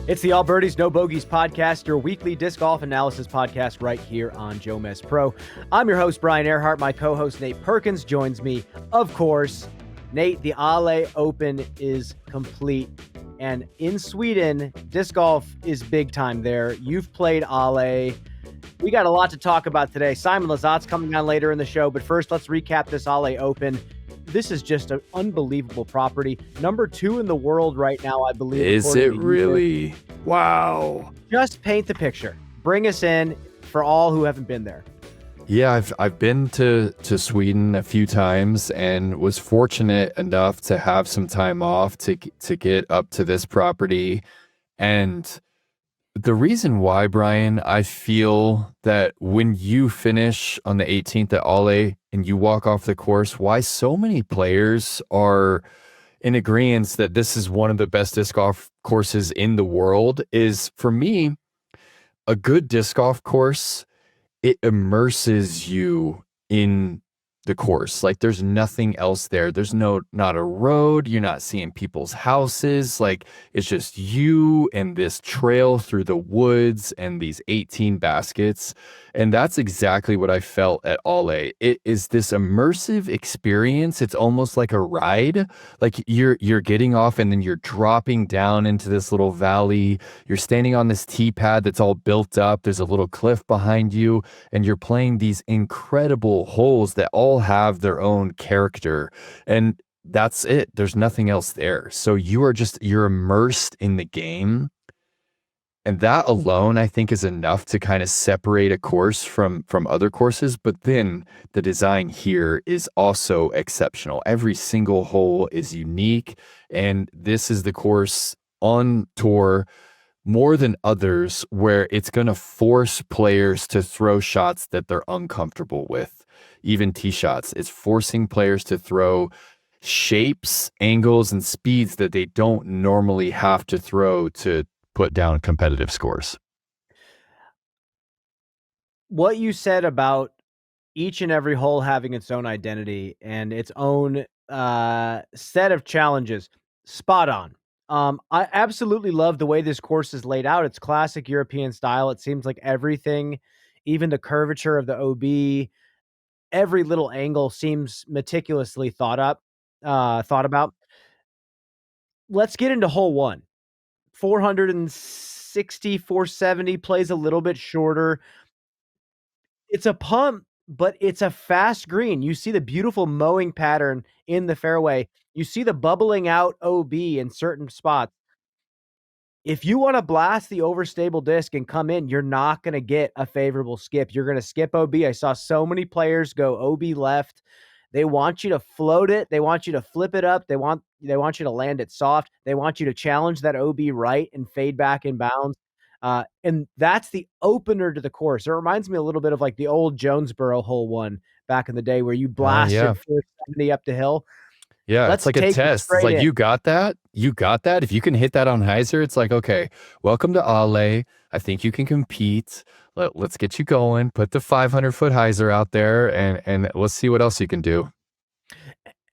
It's the All Birdies, No Bogeys podcast, your weekly disc golf analysis podcast right here on JomezPro. I'm your host, Brian Earhart. My co-host, Nate Perkins, joins me, of course. Nate, the Ale Open is complete. And in Sweden, disc golf is big time there. You've played Ale. We got a lot to talk about today. Simon Lizotte's coming on later in the show. But first, let's recap this Ale Open. This is just an unbelievable property. Number 2 in the world right now, I believe. Is it really? Wow. Just paint the picture. Bring us in for all who haven't been there. Yeah, I've been to Sweden a few times and was fortunate enough to have some time off to get up to this property. And the reason why, Brian, I feel that when you finish on the 18th at Ale and you walk off the course, why so many players are in agreement that this is one of the best disc golf courses in the world is, for me, a good disc golf course, it immerses you in the course. Like, there's nothing else there. There's not a road. You're not seeing people's houses. Like, it's just you and this trail through the woods and these 18 baskets. And that's exactly what I felt at Ale. It is this immersive experience. It's almost like a ride. Like you're getting off and then you're dropping down into this little valley. You're standing on this tee pad that's all built up. There's a little cliff behind you, and you're playing these incredible holes that all have their own character. And that's it. There's nothing else there. So you're immersed in the game. And that alone, I think, is enough to kind of separate a course from other courses. But then the design here is also exceptional. Every single hole is unique. And this is the course on tour more than others where it's going to force players to throw shots that they're uncomfortable with. Even tee shots. It's forcing players to throw shapes, angles, and speeds that they don't normally have to throw to put down competitive scores. What you said about each and every hole having its own identity and its own set of challenges, spot on. I absolutely love the way this course is laid out. It's classic European style. It seems like everything, even the curvature of the OB, every little angle seems meticulously thought about. Let's get into hole 1. 460, 470, plays a little bit shorter. It's a pump, but it's a fast green. You see the beautiful mowing pattern in the fairway. You see the bubbling out OB in certain spots. If you want to blast the overstable disc and come in, you're not going to get a favorable skip. You're going to skip OB. I saw so many players go OB left. They want you to float it. They want you to flip it up. They want you to land it soft. They want you to challenge that OB right and fade back in bounds. And that's the opener to the course. It reminds me a little bit of like the old JomezPro hole 1 back in the day where you blasted 470 up the hill. Yeah, it's like a test. It's like, you got that. You got that. If you can hit that on hyzer, it's like, okay, welcome to Ale. I think you can compete. Let's get you going. Put the 500-foot hyzer out there, and let's see what else you can do.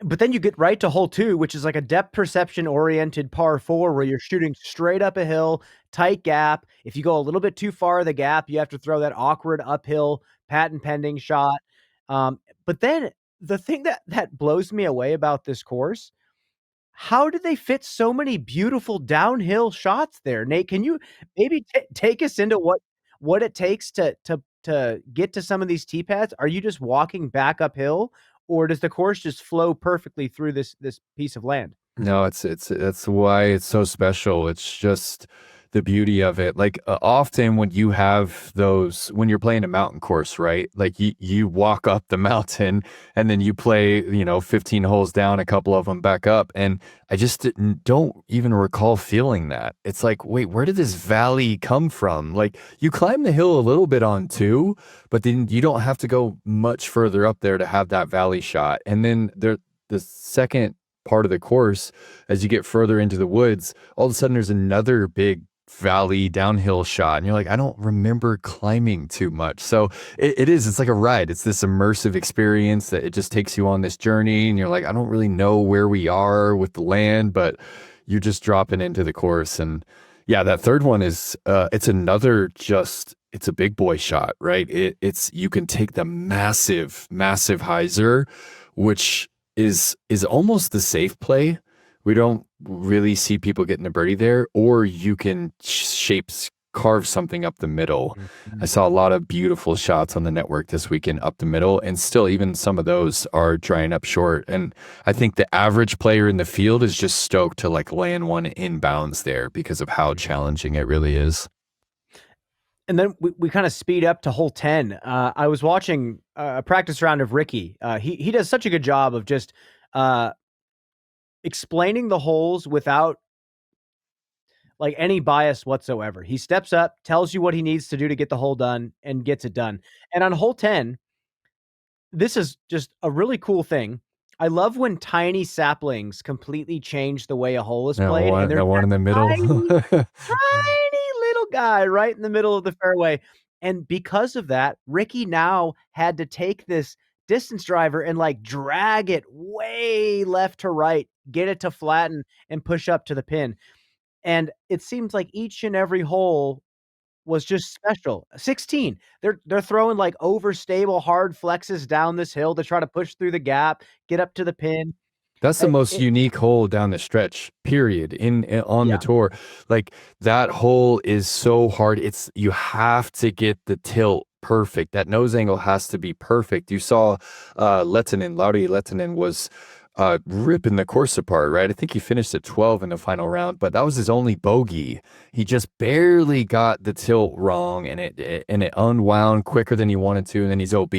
But then you get right to hole 2, which is like a depth perception oriented par 4 where you're shooting straight up a hill, tight gap. If you go a little bit too far of the gap, you have to throw that awkward uphill patent pending shot. But then the thing that blows me away about this course, how did they fit so many beautiful downhill shots there? Nate, can you maybe take us into what it takes to get to some of these tee pads? Are you just walking back uphill, or does the course just flow perfectly through this piece of land? No, that's why it's so special. It's just the beauty of it. Like often when you have those, when you're playing a mountain course, right? Like you walk up the mountain and then you play, 15 holes down, a couple of them back up. And I just don't even recall feeling that. It's like, wait, where did this valley come from? Like you climb the hill a little bit on too, but then you don't have to go much further up there to have that valley shot. And then the second part of the course, as you get further into the woods, all of a sudden there's another big valley downhill shot, and you're like, I don't remember climbing too much. So it's like a ride. It's this immersive experience that it just takes you on this journey, and you're like, I don't really know where we are with the land, but you're just dropping into the course. And Yeah, that third one is it's another just it's a big boy shot, right? It's you can take the massive hyzer, which is almost the safe play. We don't really see people getting a birdie there, or you can carve something up the middle. I Mhm. saw a lot of beautiful shots on the network this weekend up the middle, and still even some of those are drying up short. And I think the average player in the field is just stoked to like land one inbounds there because of how challenging it really is. And then we kind of speed up to hole 10. I was watching a practice round of Ricky. He does such a good job of just uh, explaining the holes without like any bias whatsoever. He steps up, tells you what he needs to do to get the hole done, and gets it done. And on hole 10, this is just a really cool thing. I love when tiny saplings completely change the way a hole is played, and there's That one that in the middle. tiny, tiny little guy right in the middle of the fairway, and because of that, Ricky now had to take this distance driver and, like, drag it way left to right, get it to flatten, and push up to the pin, and it seems like each and every hole was just special. 16. They're throwing, like, overstable hard flexes down this hill to try to push through the gap, get up to the pin. That's the most It unique hole down the stretch, period, on the yeah, tour. Like that hole is so hard. It's you have to get the tilt perfect. That nose angle has to be perfect. You saw Lauri Lettinen was ripping the course apart, right? I think he finished at 12 in the final round, but that was his only bogey. He just barely got the tilt wrong and it unwound quicker than he wanted to, and then he's OB,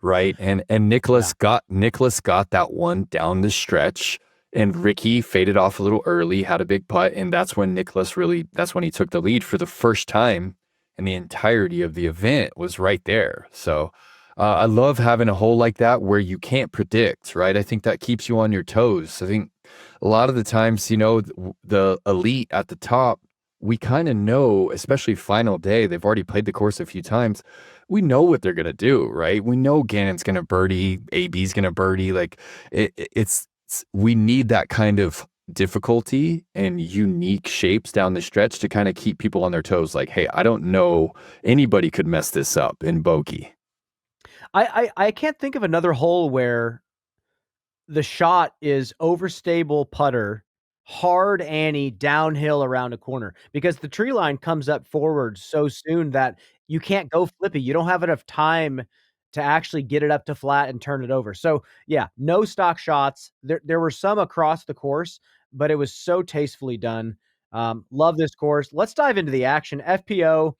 right? And yeah. Niklas got that one down the stretch, and Ricky faded off a little early, had a big putt, and that's when he took the lead for the first time, and the entirety of the event was right there. So I love having a hole like that where you can't predict, right? I think that keeps you on your toes. I think a lot of the times, the elite at the top, we kind of know, especially final day, they've already played the course a few times. We know what they're going to do, right? We know Gannon's going to birdie, AB's going to birdie. Like we need that kind of difficulty and unique shapes down the stretch to kind of keep people on their toes. Like, hey, I don't know, anybody could mess this up in bogey. I can't think of another hole where the shot is overstable putter, hard Annie downhill around a corner because the tree line comes up forward so soon that you can't go flippy. You don't have enough time to actually get it up to flat and turn it over. So, yeah, no stock shots. There were some across the course, but it was so tastefully done. Love this course. Let's dive into the action. FPO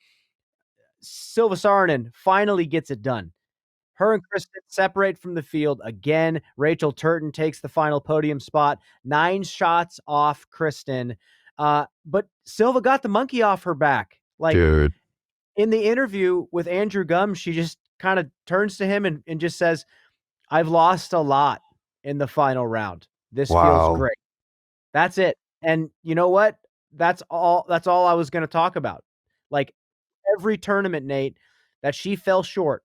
Silva Saarinen finally gets it done. Her and Kristin separate from the field again. Rachel Turton takes the final podium spot, 9 shots off Kristin. But Silva got the monkey off her back. Like, Dude, in the interview with Andrew Gum, she just kinda turns to him and just says, "I've lost a lot in the final round. This feels wow. great." That's it. And you know what? That's all I was gonna talk about. Like, every tournament, Nate, that she fell short,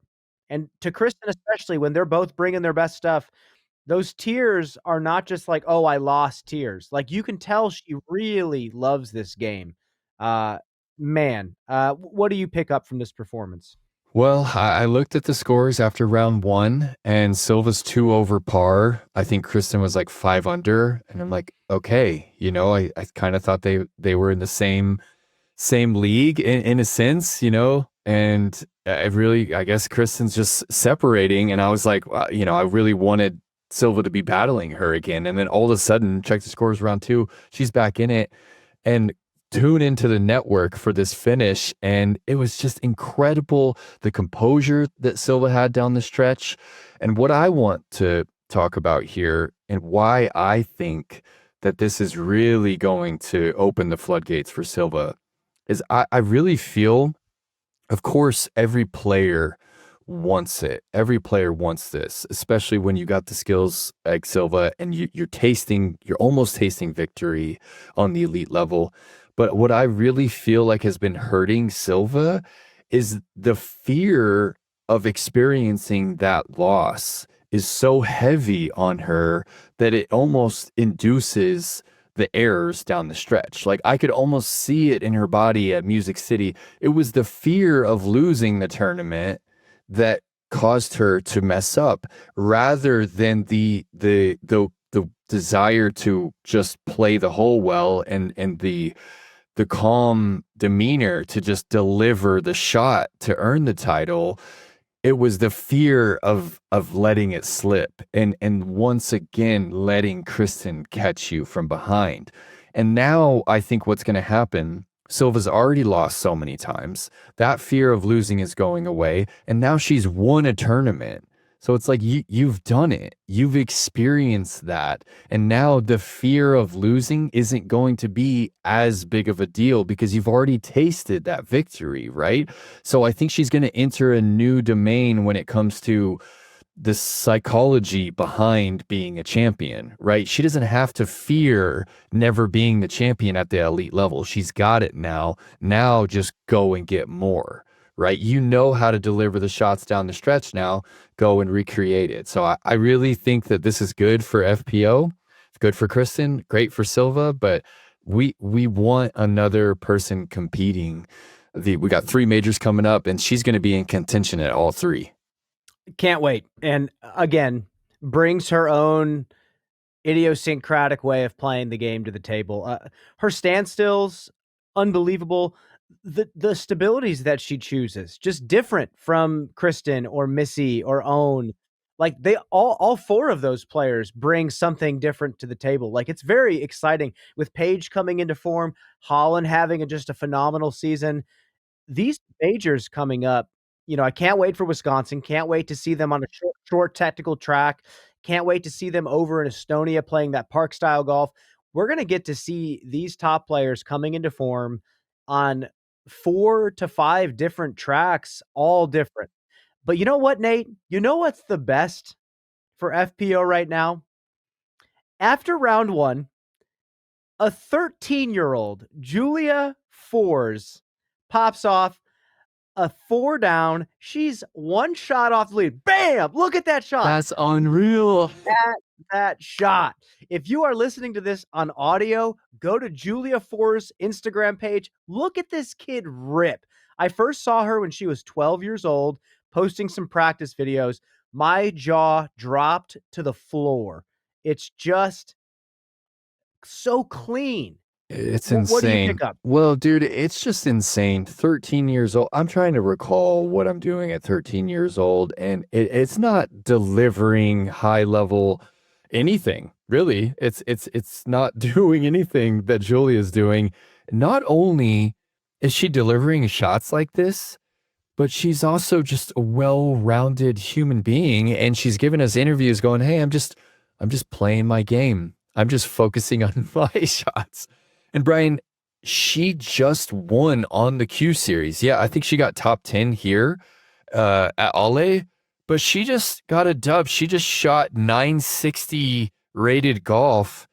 and to Kristin especially, when they're both bringing their best stuff, those tears are not just like, "Oh, I lost," tears. Like, you can tell she really loves this game. Uh, man, what do you pick up from this performance? Well, I looked at the scores after round one, and Silva's 2 over par. I think Kristin was like 5 under, and I'm like, okay, I kind of thought they were in the same league in a sense, and I guess Kristen's just separating, and I was like, well, I really wanted Silva to be battling her again, and then all of a sudden, check the scores round two, she's back in it, and tune into the network for this finish, and it was just incredible, the composure that Silva had down the stretch. And what I want to talk about here and why I think that this is really going to open the floodgates for Silva is I really feel, of course, every player wants it. Every player wants this, especially when you got the skills like Silva and you're almost tasting victory on the elite level. But what I really feel like has been hurting Silva is the fear of experiencing that loss is so heavy on her that it almost induces the errors down the stretch. Like I could almost see it in her body at Music City. It was the fear of losing the tournament that caused her to mess up rather than the desire to just play the hole well and the calm demeanor to just deliver the shot to earn the title. It was the fear of letting it slip and once again letting Kristin catch you from behind. And now I think what's going to happen, Silva's already lost so many times. That fear of losing is going away, and now she's won a tournament. So it's like you've done it. You've experienced that. And now the fear of losing isn't going to be as big of a deal because you've already tasted that victory, right? So I think she's going to enter a new domain when it comes to the psychology behind being a champion, right? She doesn't have to fear never being the champion at the elite level. She's got it now. Now just go and get more, right? You know how to deliver the shots down the stretch now. Go and recreate it. So I really think that this is good for FPO. It's good for Kristin, great for Silva, but we want another person competing. We got 3 majors coming up, and she's going to be in contention at all 3. Can't wait. And again, brings her own idiosyncratic way of playing the game to the table. Her standstills, unbelievable. The stabilities that she chooses, just different from Kristin or Missy or Own. Like they all 4 of those players bring something different to the table. Like it's very exciting with Paige coming into form, Holland having just a phenomenal season. These majors coming up, I can't wait for Wisconsin. Can't wait to see them on a short technical track. Can't wait to see them over in Estonia playing that park style golf. We're going to get to see these top players coming into form on 4 to 5 different tracks, all different. But you know what, Nate? You know what's the best for FPO right now? After round 1, a 13-year-old, Julia Fours, pops off a 4 down. She's 1 shot off the lead. Bam! Look at that shot. That's unreal. That shot. If you are listening to this on audio, go to Julia Four's Instagram page. Look at this kid rip. I first saw her when she was 12 years old, posting some practice videos. My jaw dropped to the floor. It's just so clean. It's What do you insane. pick up? Well, dude, it's just insane. 13 years old. I'm trying to recall what I'm doing at 13 years old, and it's not delivering high level anything, really. It's not doing anything that Julia's doing. Not only is she delivering shots like this, but she's also just a well-rounded human being, and she's given us interviews going, "Hey, I'm just playing my game. I'm just focusing on my shots." And Brian, she just won on the Q series. Yeah, I think she got top 10 here at Ale, but she just got a dub. She just shot 960 rated golf,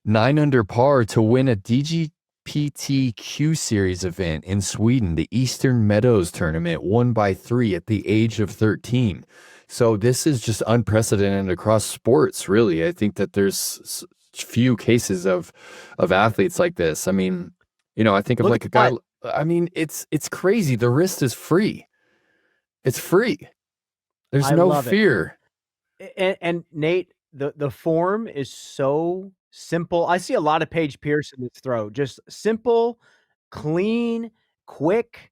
9 under par to win a DGPT Q series event in Sweden, the Eastern Meadows tournament, won by 3 at the age of 13. So this is just unprecedented across sports, really. I think that there's few cases of athletes like this. I mean, I think of like a guy. I mean, it's crazy. The wrist is free. It's free. There's no fear. And Nate, the form is so simple. I see a lot of Paige Pierce in this throw. Just simple, clean, quick.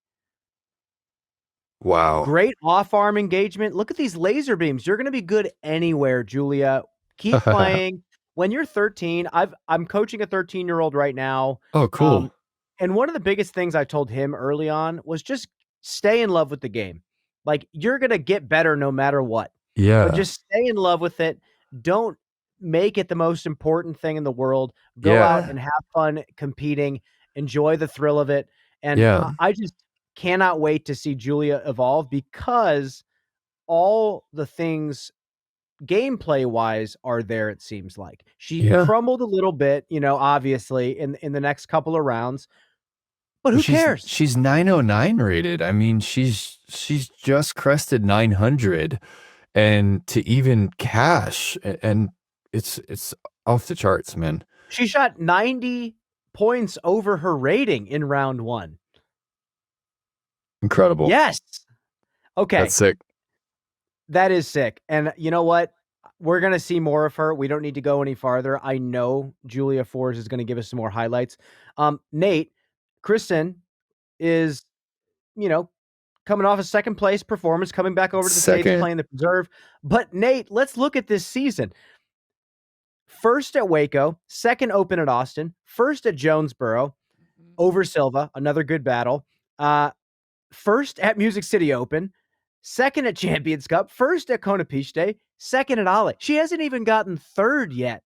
Wow. Great off-arm engagement. Look at these laser beams. You're going to be good anywhere, Julia. Keep playing. When you're 13, I'm coaching a 13-year-old right now. Oh, cool. And one of the biggest things I told him early on was just stay in love with the game. Like you're going to get better no matter what. Yeah. But just stay in love with it. Don't make it the most important thing in the world. Go out and have fun competing. Enjoy the thrill of it. And I just cannot wait to see Julia evolve because all the things gameplay wise are there. It seems like she crumbled a little bit, obviously in the next couple of rounds, but who cares? She's 909 rated. I mean, she's just crested 900, and to even cash, and it's off the charts, man. She shot 90 points over her rating in round 1. Incredible. Yes. That's Okay. sick. That is sick. And you know what? We're going to see more of her. We don't need to go any farther. I know Julia Forbes is going to give us some more highlights. Nate, Kristin is, you know, coming off a second place performance, coming back over to the States, Second. playing the preserve. But Nate, let's look at this season. First at Waco, second open at Austin, first at JomezPro over Silva, another good battle. First at Music City Open, second at Champions Cup, first at Kona Peach Day, second at Ale. She hasn't even gotten third yet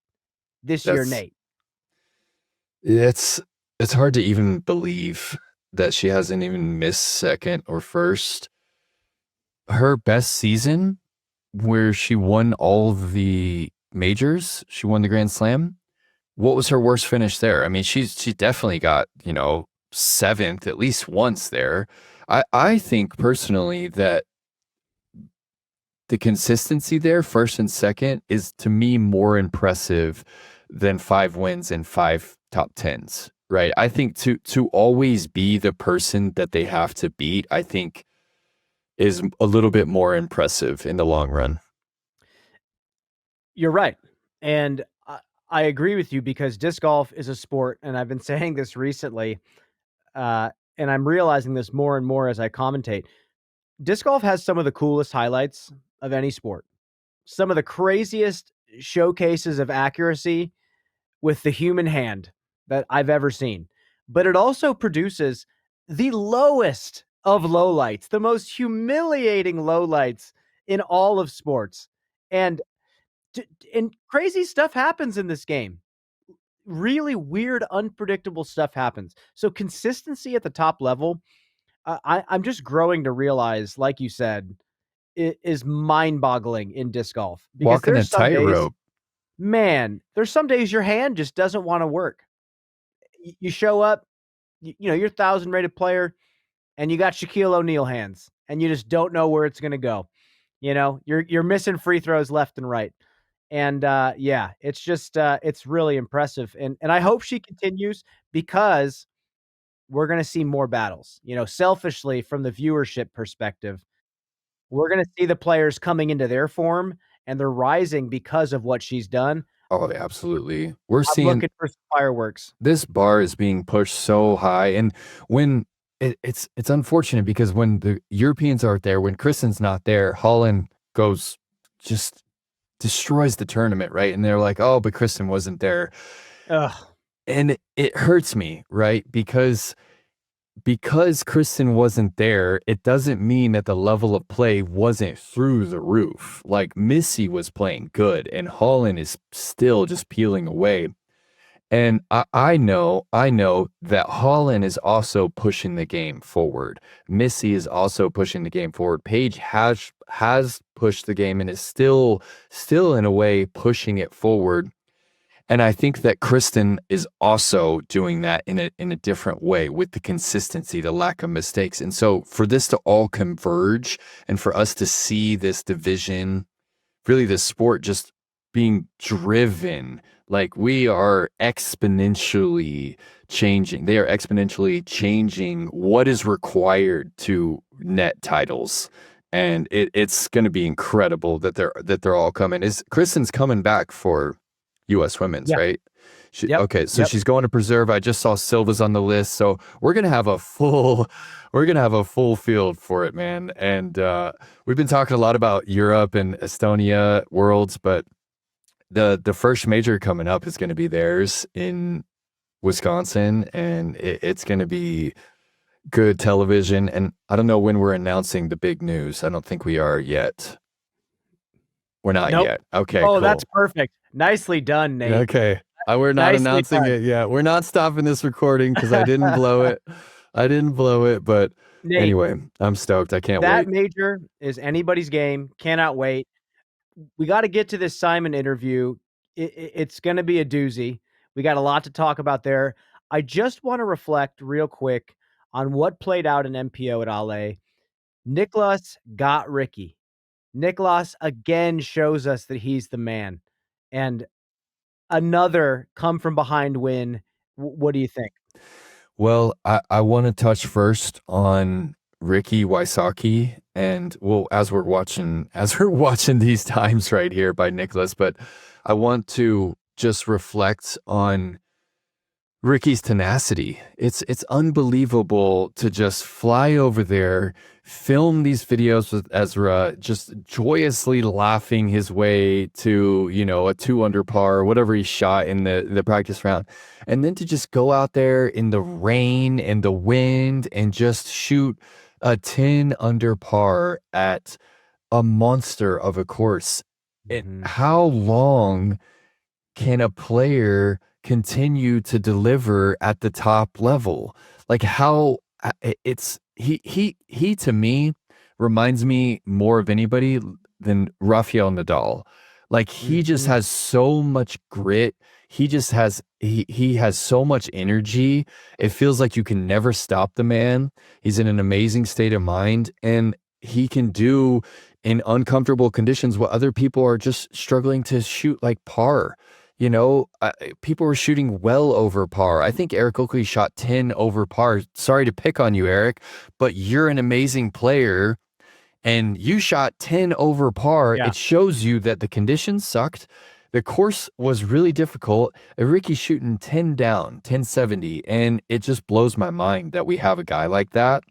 this year, That's Nate. it's hard to even believe that she hasn't even missed second or first. Her best season where she won all of the majors, she won the Grand Slam. What was her worst finish there? I mean, she definitely got, seventh at least once there. I think personally that the consistency there, first and second, is to me more impressive than 5 wins and 5 top tens, right? I think to always be the person that they have to beat, I think is a little bit more impressive in the long run. You're right. And I agree with you because disc golf is a sport, and I've been saying this recently, and I'm realizing this more and more as I commentate. Disc golf has some of the coolest highlights of any sport. Some of the craziest showcases of accuracy with the human hand that I've ever seen. But it also produces the lowest of lowlights, the most humiliating lowlights in all of sports. And and crazy stuff happens in this game. Really weird, unpredictable stuff happens. So consistency at the top level, I'm just growing to realize, like you said, it is mind-boggling in disc golf because Walking a there's some days, tightrope. man, there's some days your hand just doesn't want to work. You show up, you're 1,000 rated player, and you got Shaquille O'Neal hands, and you just don't know where it's going to go. You're missing free throws left and right. And yeah, it's just it's really impressive. And I hope she continues because we're going to see more battles. Selfishly from the viewership perspective, we're going to see the players coming into their form and they're rising because of what she's done. Oh, absolutely. We're I'm seeing looking for some fireworks. this bar is being pushed so high, and when it's unfortunate because when the Europeans aren't there, when Kristin's not there, Holland goes just destroys the tournament, right? And they're like, oh, but Kristin wasn't there. Ugh. And it hurts me, right? Because Kristin wasn't there, it doesn't mean that the level of play wasn't through the roof. Like Missy was playing good and Holland is still just peeling away. And I know that Holland is also pushing the game forward. Missy is also pushing the game forward. Paige has pushed the game and is still in a way pushing it forward. And I think that Kristin is also doing that in a different way with the consistency, the lack of mistakes. And so for this to all converge and for us to see this division, really this sport just being driven, like we are exponentially changing. They are exponentially changing what is required to net titles. And it's going to be incredible that they're all coming. Is Kristin's coming back for U.S. Women's, Yeah. right? Yep. Okay, so Yep. she's going to preserve. I just saw Silva's on the list, so we're gonna have a full field for it, man. And we've been talking a lot about Europe and Estonia Worlds, but the first major coming up is going to be theirs in Wisconsin, and it's going to be good television. And I don't know when we're announcing the big news. I don't think we are yet. We're not Nope. yet. Okay, Oh, cool. that's perfect. Nicely done, Nate. Okay. We're not Nicely announcing done. it yet. We're not stopping this recording because I didn't blow it. I didn't blow it, but Nate, anyway, I'm stoked. I can't that wait. major is anybody's game. Cannot wait. We got to get to this Simon interview. It's going to be a doozy. We got a lot to talk about there. I just want to reflect real quick on what played out in MPO at Ale. Niklas got Ricky. Niklas again shows us that he's the man. And another come from behind win. What do you think? Well, I want to touch first on Ricky Wysocki, and well, as we're watching these times right here by Niklas, but I want to just reflect on Ricky's tenacity. It's unbelievable to just fly over there, film these videos with Ezra, just joyously laughing his way to, you know, a 2 under par, whatever he shot in the practice round. And then to just go out there in the rain and the wind and just shoot a 10 under par at a monster of a course. Mhm. How long can a player continue to deliver at the top level? Like how it's he to me reminds me more of anybody than Rafael Nadal. Like he just Mhm. has so much grit. He has so much energy. It feels like you can never stop the man. He's in an amazing state of mind, and he can do in uncomfortable conditions what other people are just struggling to shoot like par. You know, people were shooting well over par. I think Eric Oakley shot 10 over par. Sorry to pick on you, Eric, but you're an amazing player and you shot 10 over par. Yeah. It shows you that the conditions sucked. The course was really difficult. Ricky's shooting 10 down, 1070, and it just blows my mind that we have a guy like that.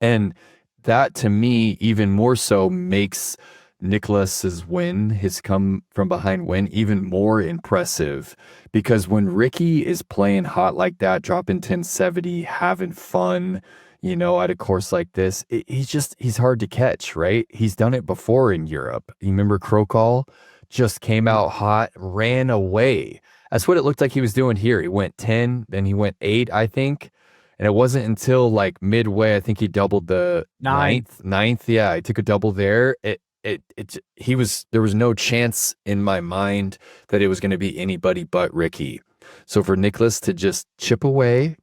And that to me, even more so, makes Niklas's win, his come from behind win, even more impressive. Because when Ricky is playing hot like that, dropping 1070, having fun, you know, at a course like this, he's hard to catch, right? He's done it before in Europe. You remember Krokal just came Mhm. out hot, ran away. That's what it looked like he was doing here. He went 10, then he went 8, I think. And it wasn't until like midway, I think he doubled the 9. ninth. Yeah, I took a double there. There was no chance in my mind that it was going to be anybody but Ricky. So for Niklas to just chipped away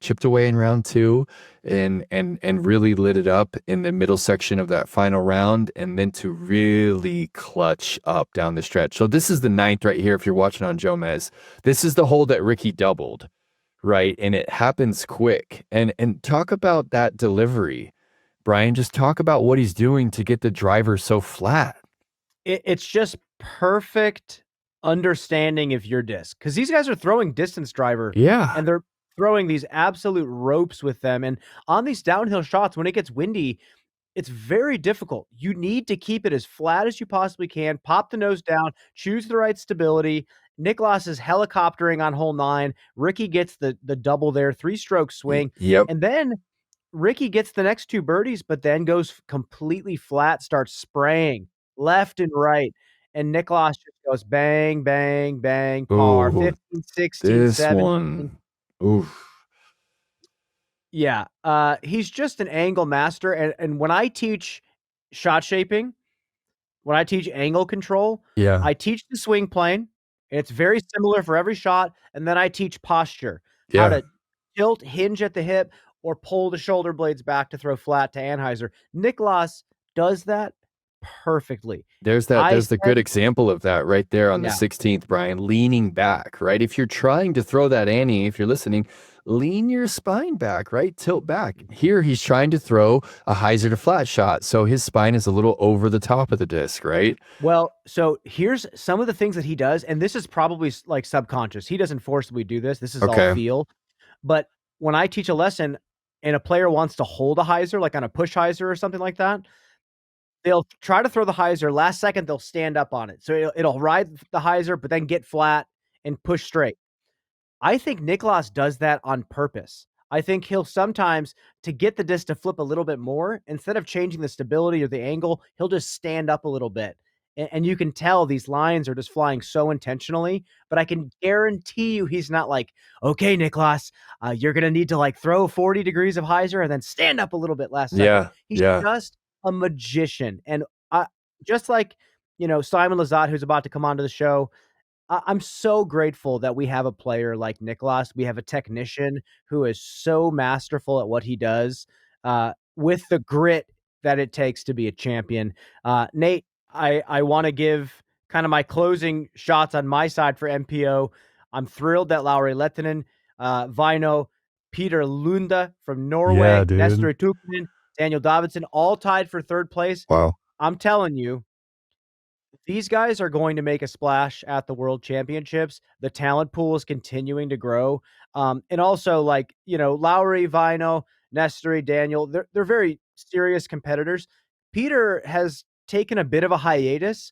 in round two and really lit it up in the middle section of that final round, and then to really clutch up down the stretch. So this is the ninth right here. If you're watching on Jomez, this is the hole that Ricky doubled, right? And it happens quick. And talk about that delivery, Brian. Just talk about what he's doing to get the driver so flat. It's just perfect understanding of your disc, because these guys are throwing distance driver, Yeah. and they're throwing these absolute ropes with them, and on these downhill shots, when it gets windy, it's very difficult. You need to keep it as flat as you possibly can, pop the nose down, choose the right stability. Niklas is helicoptering on hole 9. Ricky gets the double there, three-stroke swing, Yep. and then Ricky gets the next 2 birdies, but then goes completely flat, starts spraying left and right, and Niklas just goes bang, bang, bang, par, Oh, 15, 16, this 17. one. Oof. Yeah, he's just an angle master, and when I teach shot shaping, when I teach angle control, Yeah. I teach the swing plane, and it's very similar for every shot, and then I teach posture, how Yeah. to tilt, hinge at the hip, or pull the shoulder blades back to throw flat to Anheuser. Niklas does that perfectly. I There's the good said example of that right there on the yeah. 16th, Brian, leaning back, right? If you're trying to throw that Annie, if you're listening, lean your spine back, right? Tilt back. Here he's trying to throw a hyzer to flat shot. So his spine is a little over the top of the disc, right? Well, so here's some of the things that he does, and this is probably like subconscious. He doesn't forcibly do this. This is all Okay. feel. But when I teach a lesson and a player wants to hold a hyzer, like on a push hyzer or something like that, they'll try to throw the hyzer. Last second, they'll stand up on it. So it'll ride the hyzer, but then get flat and push straight. I think Niklas does that on purpose. I think he'll sometimes, to get the disc to flip a little bit more, instead of changing the stability or the angle, he'll just stand up a little bit. And you can tell these lines are just flying so intentionally, but I can guarantee you he's not like, okay, Niklas, you're going to need to like throw 40 degrees of hyzer and then stand up a little bit last second. Yeah. He's Yeah. just a magician. And just like, Simon Lizotte, who's about to come onto the show, I'm so grateful that we have a player like Niklas. We have a technician who is so masterful at what he does, with the grit that it takes to be a champion. Nate, I wanna give kinda my closing shots on my side for MPO. I'm thrilled that Lauri Lehtinen, Vaino, Peter Lunda from Yeah, Norway, dude. Nestor Tukinen, Daniel Davidson, all tied for third place. Wow. I'm telling you, these guys are going to make a splash at the World Championships. The talent pool is continuing to grow. And also, like, Lowry, Vino, Nestori, Daniel, they're very serious competitors. Peter has taken a bit of a hiatus,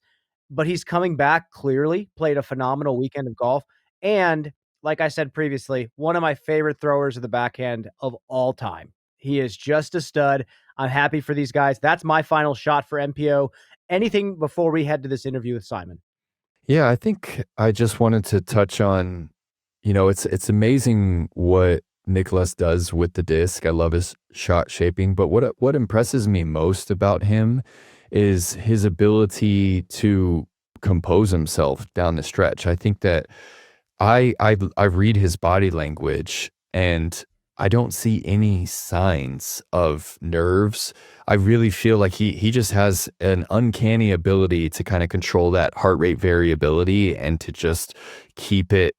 but he's coming back clearly, played a phenomenal weekend of golf. And like I said previously, one of my favorite throwers of the backhand of all time. He is just a stud. I'm happy for these guys. That's my final shot for MPO. Anything before we head to this interview with Simon? Yeah, I think I just wanted to touch on, it's amazing what Niklas does with the disc. I love his shot shaping, but what impresses me most about him is his ability to compose himself down the stretch. I think that I read his body language and I don't see any signs of nerves. I really feel like he just has an uncanny ability to kind of control that heart rate variability and to just keep it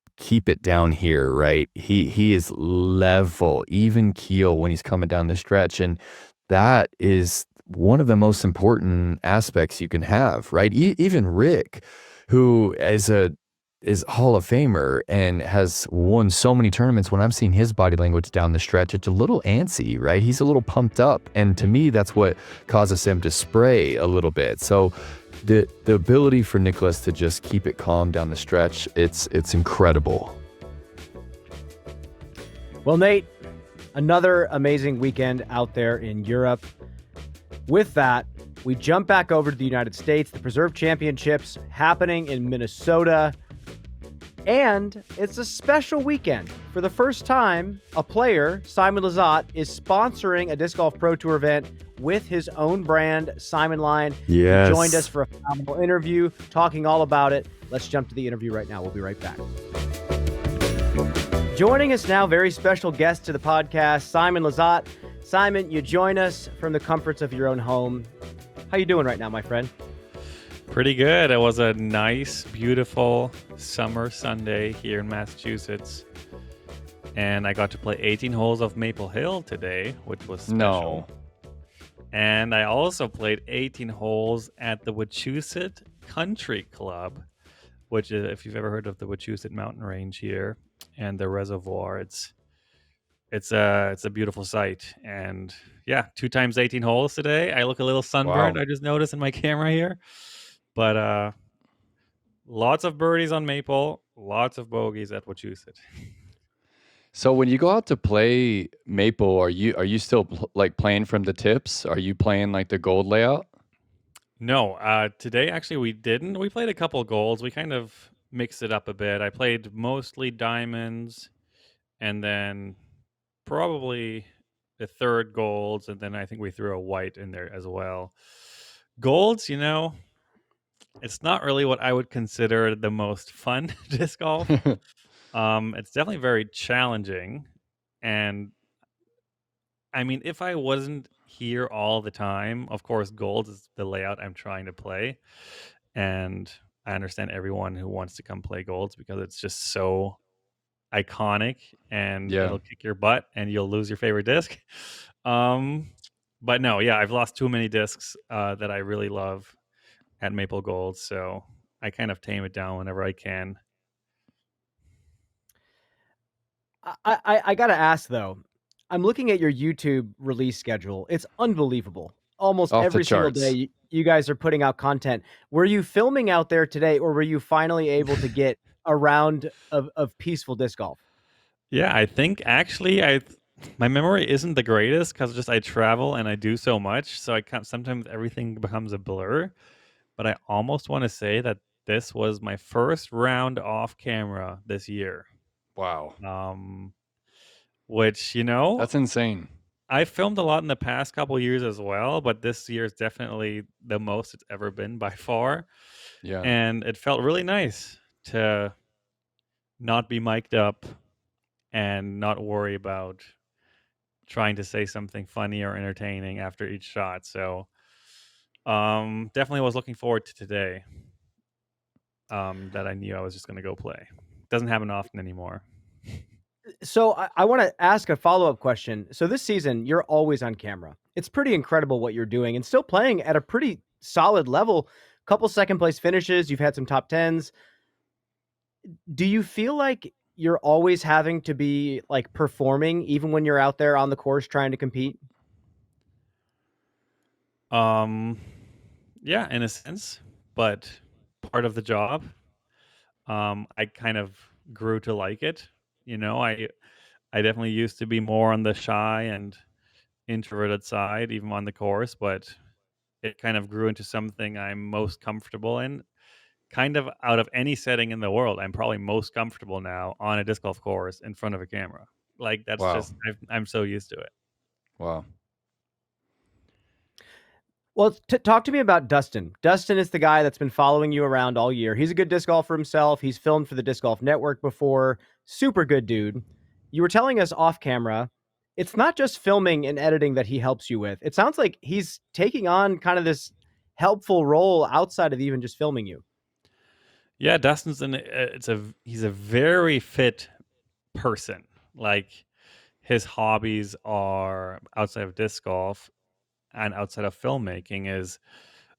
down here, right? He is level, even keel when he's coming down the stretch, and that is one of the most important aspects you can have, right? Even Rick, who is Hall of Famer and has won so many tournaments. When I'm seeing his body language down the stretch, it's a little antsy, right? He's a little pumped up. And to me, that's what causes him to spray a little bit. So the ability for Niklas to just keep it calm down the stretch, it's incredible. Well, Nate, another amazing weekend out there in Europe. With that, we jump back over to the United States, the Preserve Championships happening in Minnesota. And it's a special weekend. For the first time, a player, Simon Lizotte, is sponsoring a Disc Golf Pro Tour event with his own brand, Simon Line. Yes. He joined us for a phenomenal interview, talking all about it. Let's jump to the interview right now. We'll be right back. Joining us now, very special guest to the podcast, Simon Lizotte. Simon, you join us from the comforts of your own home. How you doing right now, my friend? Pretty good. It was a nice, beautiful summer Sunday here in Massachusetts. And I got to play 18 holes of Maple Hill today, which was special. No. And I also played 18 holes at the Wachusett Country Club, which is, if you've ever heard of the Wachusett Mountain Range here and the reservoir, it's a beautiful sight. And yeah, 2 times 18 holes today. I look a little sunburned. Wow. I just noticed in my camera here. But lots of birdies on Maple, lots of bogeys at Wachusett. So when you go out to play Maple, are you still like playing from the tips? Are you playing like the gold layout? No, today actually we didn't. We played a couple golds. We kind of mixed it up a bit. I played mostly diamonds and then probably the third golds, and then I think we threw a white in there as well. Golds, it's not really what I would consider the most fun disc golf. It's definitely very challenging, and I mean, if I wasn't here all the time, of course, gold is the layout I'm trying to play, and I understand everyone who wants to come play golds because it's just so iconic, and Yeah. it'll kick your butt, and you'll lose your favorite disc. But no, yeah, I've lost too many discs that I really love at Maple Gold, so I kind of tame it down whenever I can. I gotta ask though. I'm looking at your YouTube release schedule. It's unbelievable. Almost Off the every single charts. day, you guys are putting out content. Were you filming out there today, or were you finally able to get a round of peaceful disc golf? Yeah, I think actually my memory isn't the greatest because just I travel and I do so much, so I can't, sometimes everything becomes a blur. But I almost want to say that this was my first round off camera this year. Wow. Which That's insane. I filmed a lot in the past couple years as well, but this year is definitely the most it's ever been by far. Yeah. And it felt really nice to not be mic'd up and not worry about trying to say something funny or entertaining after each shot. So definitely was looking forward to today. That I knew I was just going to go play. Doesn't happen often anymore. So I want to ask a follow-up question. So this season, you're always on camera. It's pretty incredible what you're doing and still playing at a pretty solid level. Couple second place finishes, you've had some top tens. Do you feel like you're always having to be like performing even when you're out there on the course trying to compete? Yeah, in a sense, but part of the job. I kind of grew to like it. I definitely used to be more on the shy and introverted side, even on the course, but it kind of grew into something I'm most comfortable in. Kind of out of any setting in the world, I'm probably most comfortable now on a disc golf course in front of a camera. Like that's Wow. just I'm so used to it. Wow. Well, talk to me about Dustin. Dustin is the guy that's been following you around all year. He's a good disc golfer himself. He's filmed for the Disc Golf Network before. Super good dude. You were telling us off camera, it's not just filming and editing that he helps you with. It sounds like he's taking on kind of this helpful role outside of even just filming you. Yeah, Dustin's he's a very fit person. Like his hobbies are outside of disc golf and outside of filmmaking is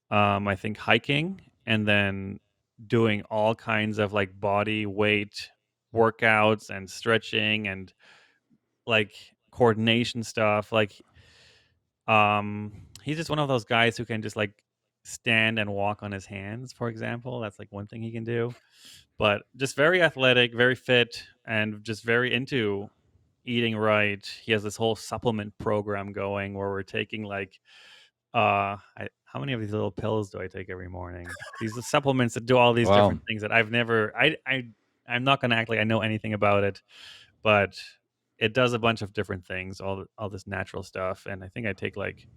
I think hiking and then doing all kinds of like body weight workouts and stretching and like coordination stuff. Like he's just one of those guys who can just like stand and walk on his hands, for example. That's like one thing he can do. But just very athletic, very fit, and just very into eating right. He has this whole supplement program going where we're taking like how many of these little pills do I take every morning? These are supplements that do all these Wow. different things that I've never I'm not gonna act like I know anything about it, but it does a bunch of different things, all this natural stuff. And I think I take like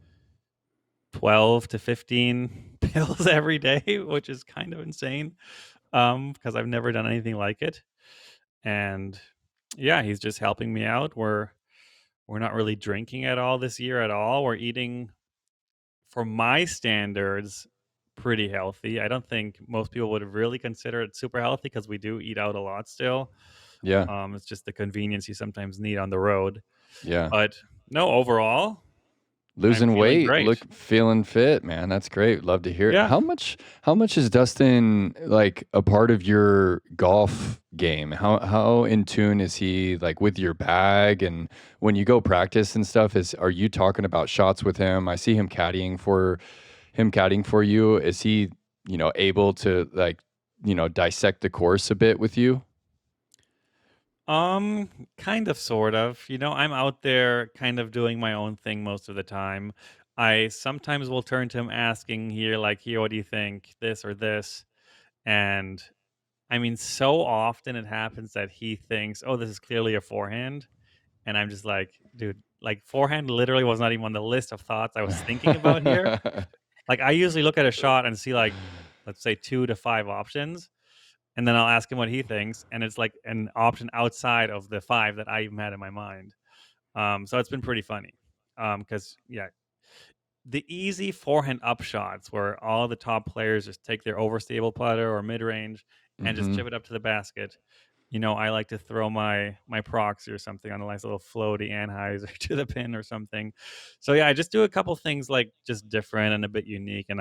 12 to 15 pills every day, which is kind of insane. Because I've never done anything like it. And yeah, he's just helping me out. We're not really drinking at all this year at all. We're eating for my standards pretty healthy. I don't think most people would really consider it super healthy because we do eat out a lot still. Yeah. It's just the convenience you sometimes need on the road. Yeah. But no, overall, I'm Losing feeling weight, great. feeling fit, man. That's great. Love to hear it. Yeah. How much is Dustin like a part of your golf game? How in tune is he like with your bag, and when you go practice and stuff, are you talking about shots with him? I see him caddying for you. Is he, able to like, dissect the course a bit with you? Kind of, sort of. I'm out there kind of doing my own thing most of the time. I sometimes will turn to him asking here, like, here, what do you think? This or this? And I mean, so often it happens that he thinks, oh, this is clearly a forehand. And I'm just like, dude, like, forehand literally was not even on the list of thoughts I was thinking about here. Like, I usually look at a shot and see, like, let's say 2 to 5 options. And then I'll ask him what he thinks, and it's like an option outside of the 5 that I even had in my mind. So it's been pretty funny. Because yeah, the easy forehand up shots where all the top players just take their overstable putter or mid range and just Hmm. chip it up to the basket. I like to throw my proxy or something on a nice little floaty anhyzer to the pin or something. So yeah, I just do a couple things like just different and a bit unique. And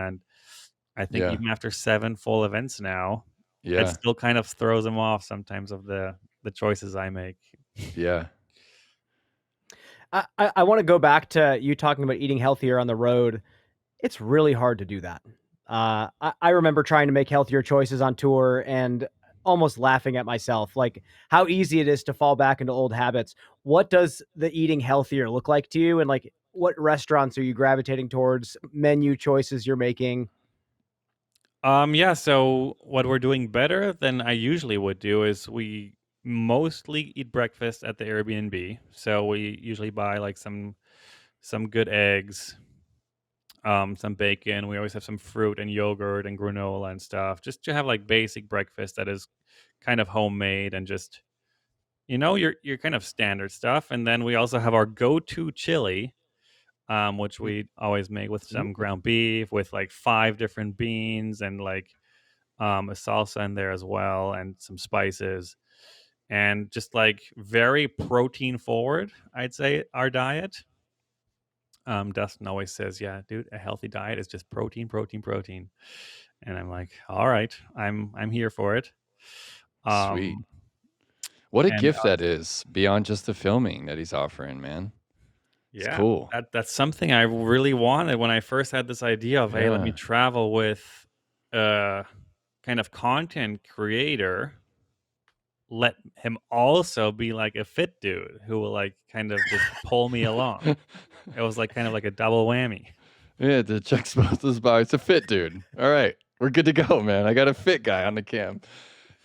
I think Yeah. even after 7 full events now, it Yeah. still kind of throws them off sometimes of the choices I make. Yeah. I want to go back to you talking about eating healthier on the road. It's really hard to do that. I remember trying to make healthier choices on tour and almost laughing at myself, like how easy it is to fall back into old habits. What does the eating healthier look like to you? And like, what restaurants are you gravitating towards? Menu choices you're making? Yeah, so what we're doing better than I usually would do is we mostly eat breakfast at the Airbnb. So we usually buy like some good eggs, some bacon. We always have some fruit and yogurt and granola and stuff, just to have like basic breakfast that is kind of homemade and just your kind of standard stuff. And then we also have our go-to chili, which we always make with some Ooh. ground beef with like 5 different beans and like a salsa in there as well and some spices. and just like very protein forward, I'd say our diet. Dustin always says, "Yeah, dude, a healthy diet is just protein, protein, protein." And I'm like, "All right, I'm here for it." Sweet. Um, What a and gift that is beyond just the filming that he's offering, man. It's yeah, cool. that's something I really wanted when I first had this idea of, hey, let me Yeah. travel with a kind of content creator. Let him also be like a fit dude who will like kind of just pull me along. It was like kind of like a double whammy. Yeah, to check both those boxes. It's a fit dude. All right. We're good to go, man. I got a fit guy on the cam.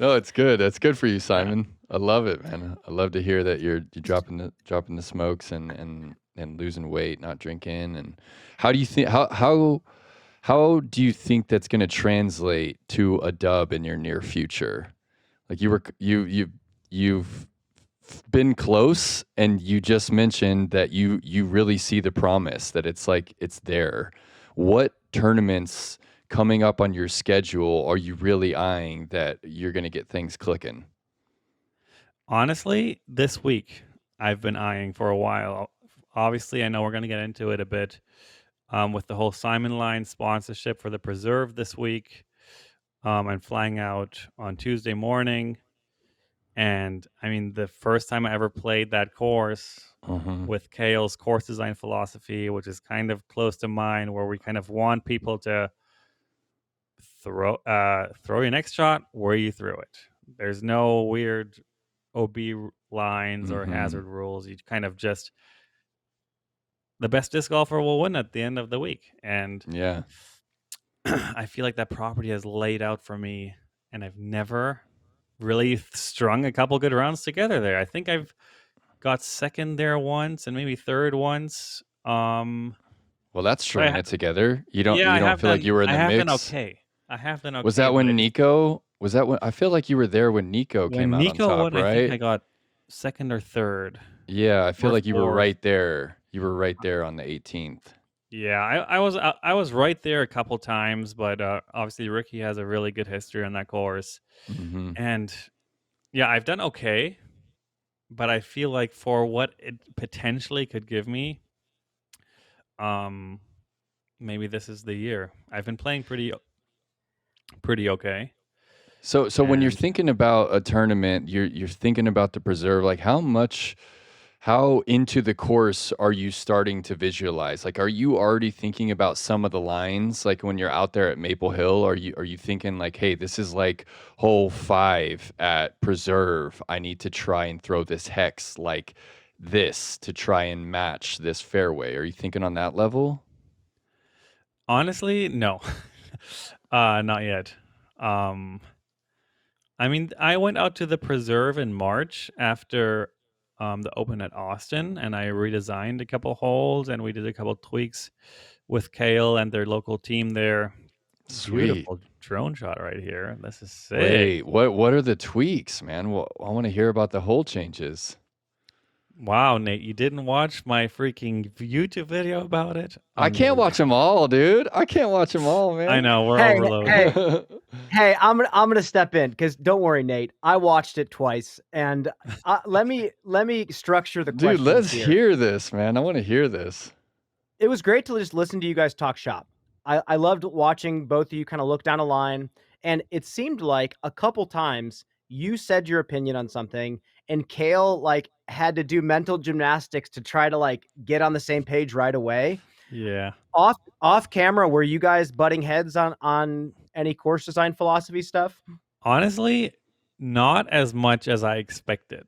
No, it's good. That's good for you, Yeah. Simon. I love it, man. I love to hear that you're dropping the smokes and losing weight, not drinking. And how do you think how do you think that's going to translate to a dub in your near future? Like you've been close, and you just mentioned that you really see the promise, that it's like it's there. What tournaments coming up on your schedule are you really eyeing that you're going to get things clicking? Honestly, this week I've been eyeing for a while. Obviously, I know we're going to get into it a bit with the whole Simon Line sponsorship for the Preserve this week. I'm flying out on Tuesday morning. And I mean, the first time I ever played that course Mm-hmm. with Cale's course design philosophy, which is kind of close to mine, where we kind of want people to throw your next shot where you threw it. There's no weird OB lines or Mm-hmm. hazard rules. You kind of just the best disc golfer will win at the end of the week. And Yeah. I feel like that property has laid out for me, and I've never really strung a couple good rounds together there. I think I've got second there once and maybe third once. Well, that's But stringing it together. You don't yeah, you don't feel like you were in I the have done mix? okay. I have done Was okay, that but when it's Nico? Was that when I feel like you were there when Nico came when out on Nico top, won, I think right? I got second or third Yeah, I feel or like you were fourth. right there. You were right there on the 18th. Yeah, I was right there a couple times, but obviously Ricky has a really good history on that course, Mm-hmm. and yeah, I've done okay, but I feel like for what it potentially could give me, um, maybe this is the year. I've been playing pretty okay, So when you're and thinking about a tournament, you're thinking about the preserve. Like how into the course are you starting to visualize? Like, are you already thinking about some of the lines? Like when you're out there at Maple Hill, are you thinking like, hey, this is like hole 5 at preserve. I need to try and throw this hex like this to try and match this fairway. Are you thinking on that level? honestly, no, not yet. Um, I mean, I went out to the preserve in March after the Open at Austin, and I redesigned a couple holes, and we did a couple tweaks with Cale and their local team there. Sweet. Beautiful drone shot right here. This is sick. Wait, what are the tweaks, man? Well, I want to hear about the hole changes. Wow, Nate, you didn't watch my freaking YouTube video about it? I can't watch them Unbelievable. all, dude. I can't watch them all, I man. know we're Hey, overloaded. hey, hey, I'm gonna step in because don't worry, Nate. I watched it twice, and let me structure the Dude, questions let's here. hear this, man. I want to hear this. It was great to just listen to you guys talk shop. I loved watching both of you kind of look down a line, and it seemed like a couple times you said your opinion on something, and Cale like had to do mental gymnastics to try to like get on the same page right away. Yeah. Off camera, were you guys butting heads on any course design philosophy stuff? Honestly, not as much as I expected.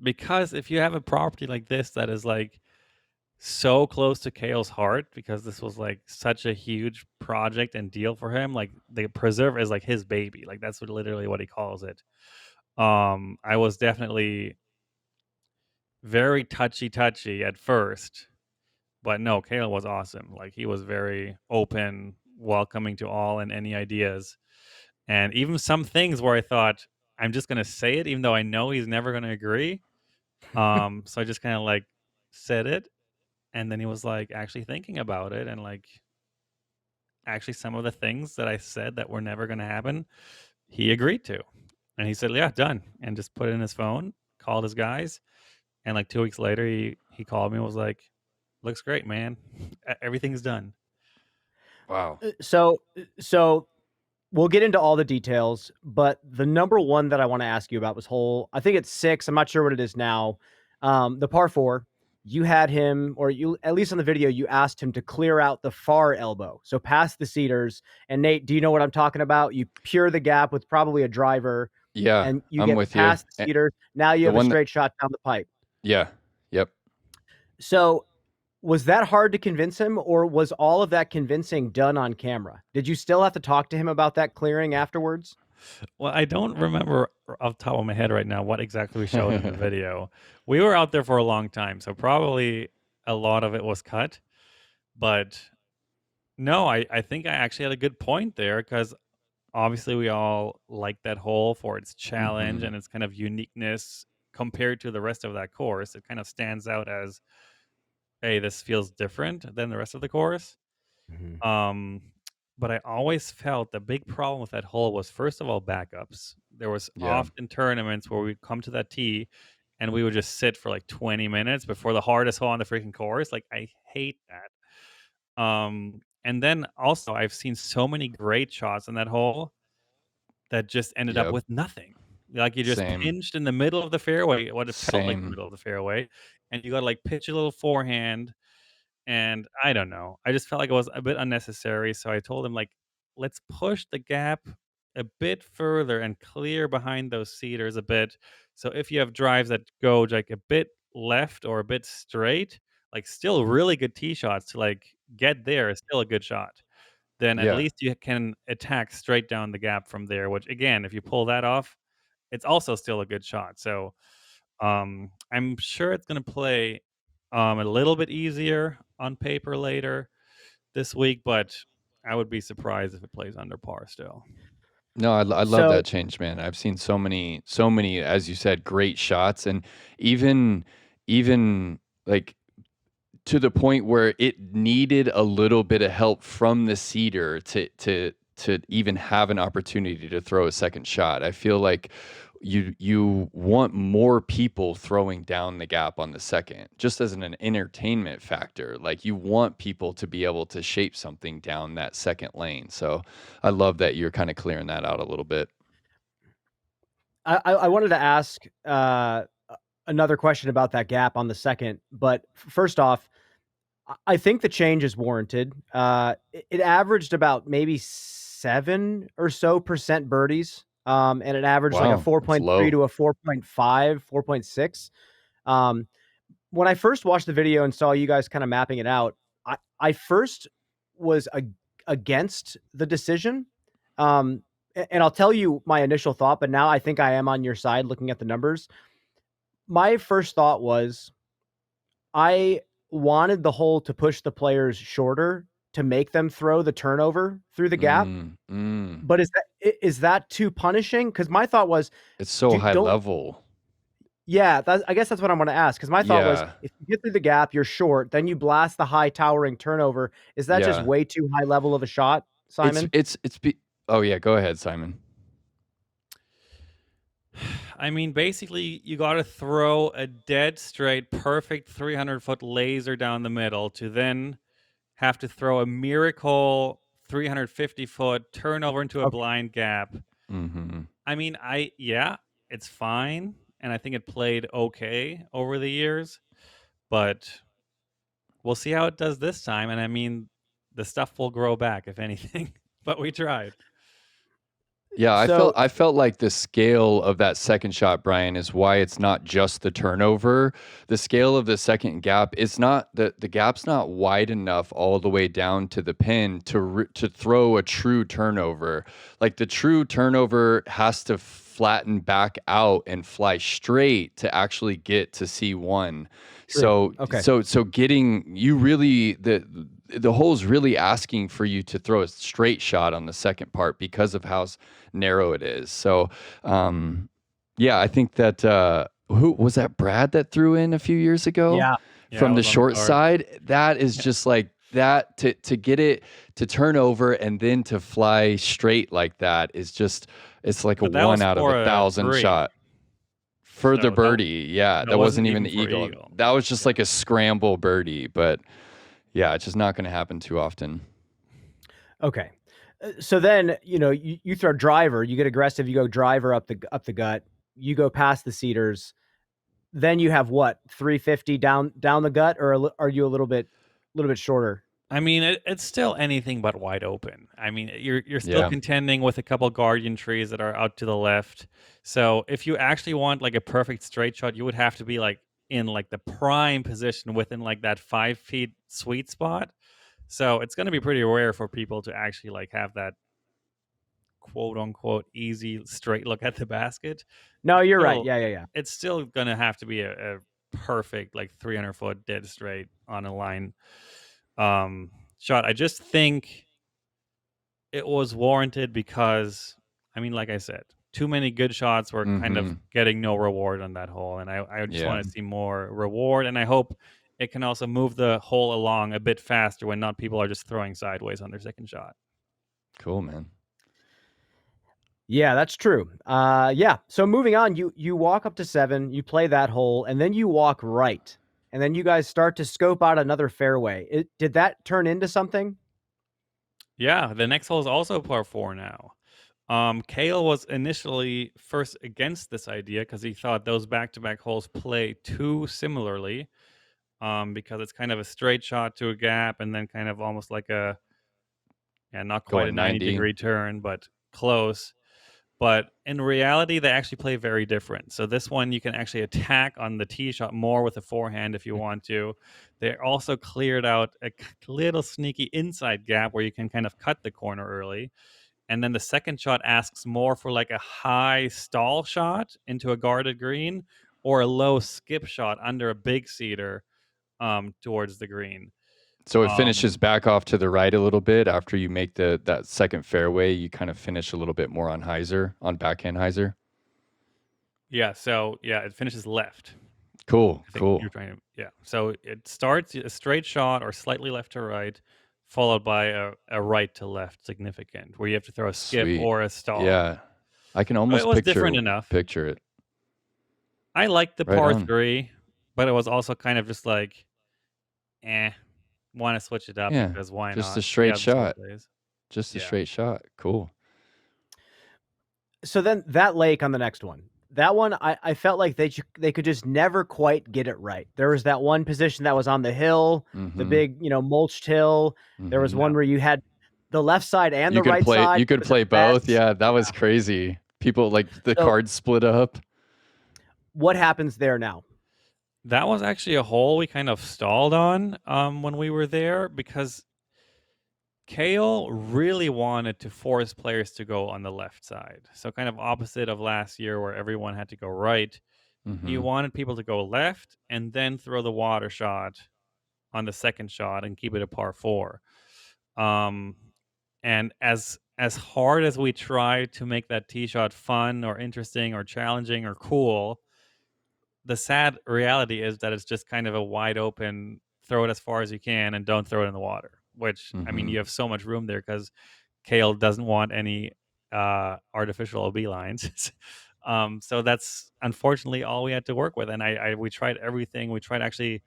Because if you have a property like this that is like so close to Kale's heart, because this was like such a huge project and deal for him, like the preserve is like his baby. Like that's literally what he calls it. I was definitely very touchy at first, but no, Cale was awesome. Like he was very open, welcoming to all and any ideas. And even some things where I thought I'm just gonna say it, even though I know he's never gonna agree. So I just kind of like said it, and then he was like actually thinking about it, and like actually some of the things that I said that were never gonna happen, he agreed to. And he said, "Yeah, done." And just put it in his phone, called his guys, and like 2 weeks later, he called me and was like, "Looks great, man. Everything's done." Wow. So we'll get into all the details, but the number one that I want to ask you about was hole. I think it's 6. I'm not sure what it is now. The par 4. You had him, or you at least on the video, you asked him to clear out the far elbow, so past the cedars. And Nate, do you know what I'm talking about? You pure the gap with probably a driver, Yeah, and you I'm get with you. past the cedars. Now you The have a one that, straight shot down the pipe. yeah, yep. So was that hard to convince him, or was all of that convincing done on camera? Did you still have to talk to him about that clearing afterwards? Well, I don't remember off the top of my head right now what exactly we showed in the video. We were out there for a long time, so probably a lot of it was cut. But no, I think I actually had a good point there because obviously we all like that hole for its challenge and its kind of uniqueness compared to the rest of that course. It kind of stands out as, hey, this feels different than the rest of the course. Mhm. But I always felt the big problem with that hole was, first of all, backups. There was Yeah. often tournaments where we'd come to that tee and we would just sit for like 20 minutes before the hardest hole on the freaking course. Like, I hate that. And then also I've seen so many great shots in that hole that just ended up Yep. with nothing. Like, you just Same. pinched in the middle of the fairway, what it felt like the Same. middle of the fairway, and you gotta like pitch a little forehand. And I don't know. I just felt like it was a bit unnecessary. So I told him, like, let's push the gap a bit further and clear behind those cedars a bit. So if you have drives that go like a bit left or a bit straight, like still really good tee shots to like get there is still a good shot. Then at Yeah. least you can attack straight down the gap from there, which again, if you pull that off, it's also still a good shot. So I'm sure it's gonna play a little bit easier on paper later this week, but I would be surprised if it plays under par still. No, I love So that change, man. I've seen so many, as you said, great shots, and even even like to the point where it needed a little bit of help from the cedar to even have an opportunity to throw a second shot. I feel like you want more people throwing down the gap on the second, just as an entertainment factor. Like, you want people to be able to shape something down that second lane. So I love that you're kind of clearing that out a little bit. I wanted to ask another question about that gap on the second, but first off, I think the change is warranted. It averaged about maybe 7 or so percent birdies, and it averaged like a Wow, that's 4.3 low. to a 4.5, 4.6. Um, when I first watched the video and saw you guys kind of mapping it out, I first was against the decision. And I'll tell you my initial thought, but now I think I am on your side looking at the numbers. My first thought was I wanted the hole to push the players shorter to make them throw the turnover through the gap. Mm. But is that too punishing? Because my thought was, It's so high don't. level. Yeah, I guess that's what I'm going to ask. Because my thought was, Yeah, if you get through the gap, you're short, then you blast the high towering turnover. Is that just yeah. way too high level of a shot, Simon? It's oh yeah, go ahead, Simon. I mean, basically, you got to throw a dead straight, perfect 300-foot laser down the middle to then have to throw a miracle 350-foot turnover into a Okay. blind gap. Mm-hmm. I mean, yeah, it's fine, and I think it played okay over the years, but we'll see how it does this time. And I mean, the stuff will grow back if anything, but we tried. Yeah, So I felt like the scale of that second shot, Brian, is why it's not just the turnover. The scale of the second gap is not the gap's not wide enough all the way down to the pin to throw a true turnover. Like, the true turnover has to flatten back out and fly straight to actually get to C1. true. So Okay. so getting you really the hole's really asking for you to throw a straight shot on the second part because of how narrow it is. So, yeah, I think that who was that? Brad that threw in a few years ago Yeah. Yeah, I from the was on the short card. side. That is Yeah. just like that to get it to turn over and then to fly straight like that is just, it's like a But that was 1 out of for a 1,000 3, shot. For the so that birdie, yeah, that that wasn't wasn't even even the for eagle. eagle. That was just Yeah. like a scramble birdie, but yeah, it's just not gonna happen too often. Okay. So then, you throw driver, you get aggressive, you go driver up the gut, you go past the cedars. Then you have what, 350 down the gut, or are you a little bit shorter? I mean, it's still anything but wide open. I mean, you're still Yeah. contending with a couple guardian trees that are out to the left. So if you actually want like a perfect straight shot, you would have to be like in like the prime position within like that 5 feet sweet spot. So it's going to be pretty rare for people to actually like have that quote unquote easy straight look at the basket. No, you're right. Still, Yeah. it's still going to have to be a perfect like 300-foot dead straight on a line shot. I just think it was warranted because, I mean, like I said, too many good shots were kind of Mhm. getting no reward on that hole, and I just Yeah. want to see more reward, and I hope it can also move the hole along a bit faster when not people are just throwing sideways on their second shot. Cool, man. Yeah, that's true. Yeah. So moving on, you walk up to 7, you play that hole, and then you walk right, and then you guys start to scope out another fairway. Did that turn into something? Yeah, the next hole is also par 4 now. Cale was initially first against this idea because he thought those back-to-back holes play too similarly. Because it's kind of a straight shot to a gap and then kind of almost like a, yeah, not quite a Going 90 90. degree turn, but close. But in reality, they actually play very different. So this one, you can actually attack on the tee shot more with a forehand if you want to. They also cleared out a little sneaky inside gap where you can kind of cut the corner early. And then the second shot asks more for like a high stall shot into a guarded green or a low skip shot under a big cedar towards the green. So it finishes Um, back off to the right a little bit after you make that second fairway, you kind of finish a little bit more on hyzer, on backhand hyzer. yeah, so yeah, it finishes left. Cool, I think cool. you're trying to, yeah. So it starts a straight shot or slightly left to right, followed by a right to left significant, where you have to throw a skip Sweet. or a stall. Yeah. I can So it almost was different enough. picture it. I liked the Right par on. 3, but it was also kind of just like, eh, want to switch it up Yeah. because why Just not? a See straight how this all shot. plays. Just a Yeah. straight shot. Cool. So then that lake on the next one. That one, I felt like they could just never quite get it right. There was that one position that was on the hill, the Mhm. big, mulched hill. There was Mhm. one Yeah. where you had the left side and You the could right play side you could with the play both. bets. Yeah, that was Yeah. crazy. People like the So cards split up. what happens there now? That was actually a hole we kind of stalled on when we were there because Cale really wanted to force players to go on the left side. So kind of opposite of last year where everyone had to go right. He Mhm. wanted people to go left and then throw the water shot on the second shot and keep it a par 4. Um and as hard as we try to make that tee shot fun or interesting or challenging or cool, the sad reality is that it's just kind of a wide open throw it as far as you can and don't throw it in the water, which I mean, Mhm. you have so much room there because Cale doesn't want any artificial OB lines. So that's unfortunately all we had to work with. And we tried everything. We tried actually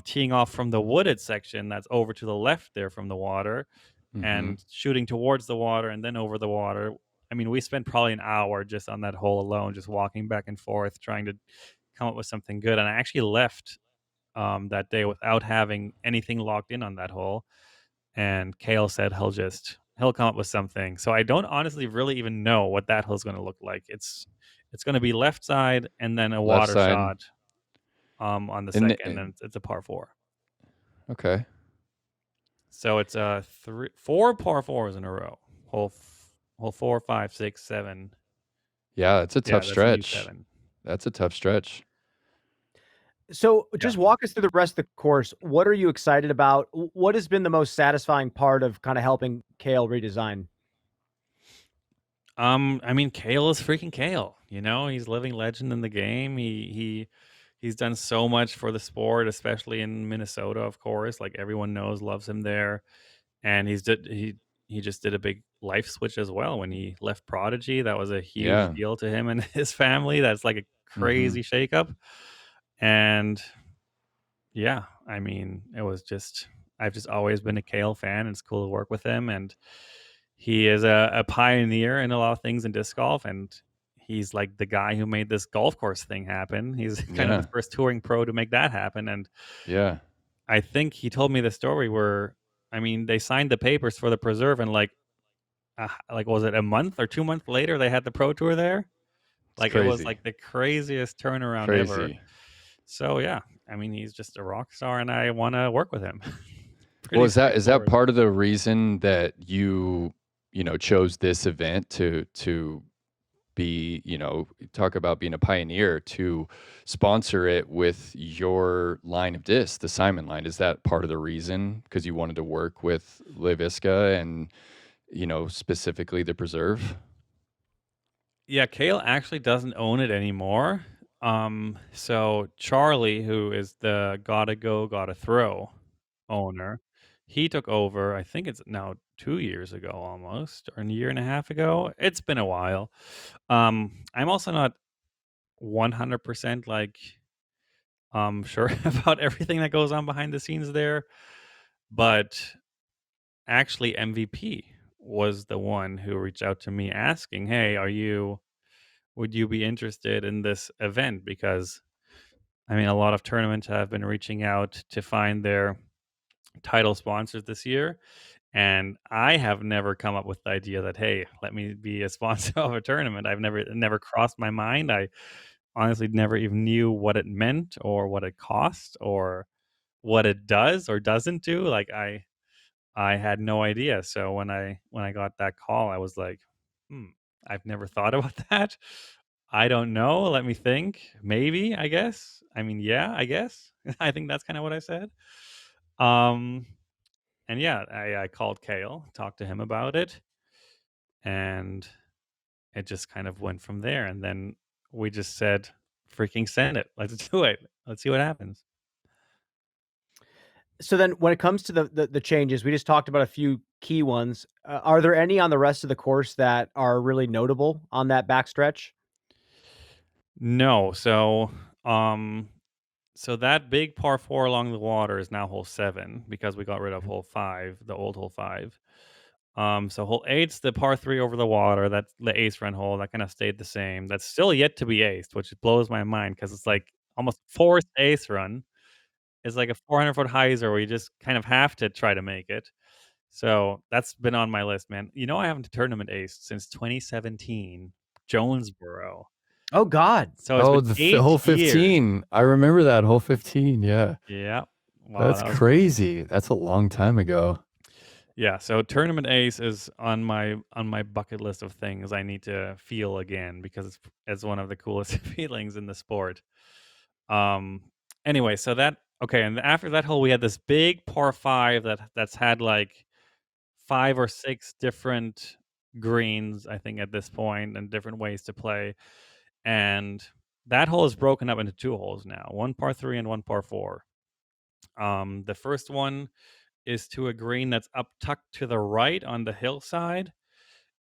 teeing off from the wooded section that's over to the left there from the water Mhm. and shooting towards the water and then over the water. I mean, we spent probably an hour just on that hole alone, just walking back and forth, trying to come up with something good. And I actually left that day without having anything locked in on that hole. And Cale said he'll come up with something. So I don't honestly really even know what that hole's going to look like. It's going to be left side and then a Left water side. shot on the And, second, and it's a par 4. okay. So it's 4 par 4s in a row. Hole 4, 5, 6, 7. Yeah, it's a Yeah, tough that's a new stretch. 7. That's a tough stretch. So Yeah. just walk us through the rest of the course. What are you excited about? What has been the most satisfying part of kind of helping Cale redesign? I mean, Cale is freaking Cale. You know, he's living legend in the game. He He's done so much for the sport, especially in Minnesota, of course. Like everyone knows, loves him there. And he just did a big life switch as well when he left Prodigy. That was a huge Yeah. deal to him and his family. That's like a Mhm. crazy shakeup. And yeah, I mean, it was just I've just always been a Cale fan. It's cool to work with him, and he is a pioneer in a lot of things in disc golf, and he's like the guy who made this golf course thing happen. He's kind of the Yeah. first touring pro to make that happen, and Yeah. I think he told me the story where, I mean, they signed the papers for the preserve, and like was it a month or 2 months later they had the pro tour there? It's Like it was crazy. like the craziest turnaround ever. Crazy. So yeah, I mean, he's just a rock star, and I want to work with him. Well, Pretty is that straightforward. part of the reason that you chose this event to be, talk about being a pioneer, to sponsor it with your line of disc, the Simon line? Is that part of the reason? Because you wanted to work with Leviska and, specifically the preserve? Yeah, Cale actually doesn't own it anymore. So Charlie, who is the Gotta Go, Gotta Throw owner, he took over. I think it's now 2 years ago, almost, or a year and a half ago. It's been a while. I'm also not 100% sure about everything that goes on behind the scenes there, but actually MVP was the one who reached out to me asking, "Hey, would you be interested in this event?" Because I mean, a lot of tournaments have been reaching out to find their title sponsors this year, and I have never come up with the idea that, hey, let me be a sponsor of a tournament. It never crossed my mind. I honestly never even knew what it meant or what it cost or what it does or doesn't do. Like I had no idea. So when I got that call, I was like, "Hmm, I've never thought about that. I don't know. Let me think. Maybe, I guess. I mean, yeah, I guess." I think that's kind of what I said. Um, and yeah, I called Cale, talked to him about it, and it just kind of went from there. And then we just said, "Freaking send it. Let's do it. Let's see what happens." So then when it comes to the changes, we just talked about a few key ones. Are there any on the rest of the course that are really notable on that backstretch? No, um, so that big par four along the water is now hole 7 because we got rid of Mhm. hole 5, the old hole 5. So hole 8's the par 3 over the water. That's the ace run hole. That kind of stayed the same. That's still yet to be aced, which blows my mind because it's like almost forced ace run. It's like a 400-foot hyzer where you just kind of have to try to make it. So that's been on my list, man. You know, I haven't tournament aced since 2017, Jonesboro. Oh god. So it's Oh, been 8 hole years. 15. I remember that hole 15. Yeah. Yeah. Wow, That's that was crazy. That's a long time ago. yeah, so tournament ace is on my bucket list of things I need to feel again because it's one of the coolest feelings in the sport. Um anyway, so that okay, and after that hole we had this big par 5 that's had like 5 or 6 different greens I think at this point and different ways to play. And that hole is broken up into two holes now, one par 3 and one par 4. The first one is to a green that's up tucked to the right on the hillside,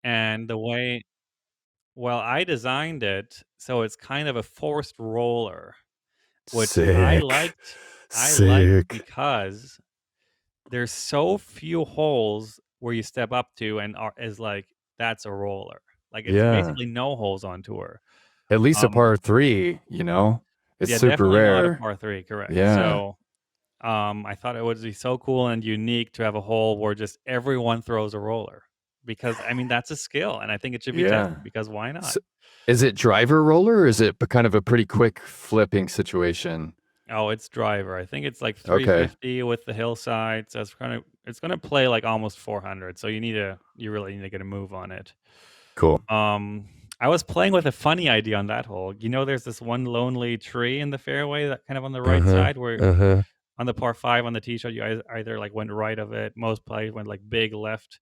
and the way well, I designed it so it's kind of a forced roller, which Sick. I liked Sick. because there's so few holes where you step up to and is like, "That's a roller." Like, it's Yeah. basically no holes on tour. At least a Um, par 3, It's yeah, super definitely not a rare. par 3, correct. Yeah. So, I thought it would be so cool and unique to have a hole where just everyone throws a roller because, I mean, that's a skill, and I think it should be Yeah. tested because why not? S Is it driver roller or is it kind of a pretty quick flipping situation? Oh, it's driver. I think it's like Okay, 350 with the hillside, so it's gonna play like almost 400, so you really need to get a move on it. cool. Um, I was playing with a funny idea on that hole. You know, there's this one lonely tree in the fairway that kind of on the right Uh-huh, side where uh-huh. on the par 5 on the tee shot, you either like went right of it. Most players went like big left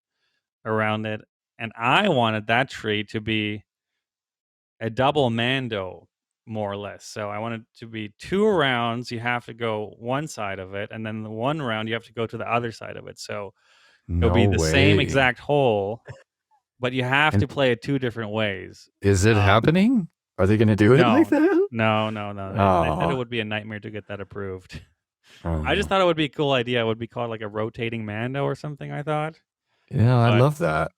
around it, and I wanted that tree to be a double Mando. more or less. So I want it to be 2 rounds. You have to go one side of it, and then the one round you have to go to the other side of it. So it'll No be the same way. exact hole, but you have And to play it 2 different ways. is it happening? Are they going to do it like No, that? no. They said it Oh, would be a nightmare to get that approved. I just oh. thought it would be a cool idea. It would be called like a rotating Mando or something, I thought. Yeah, I But love that.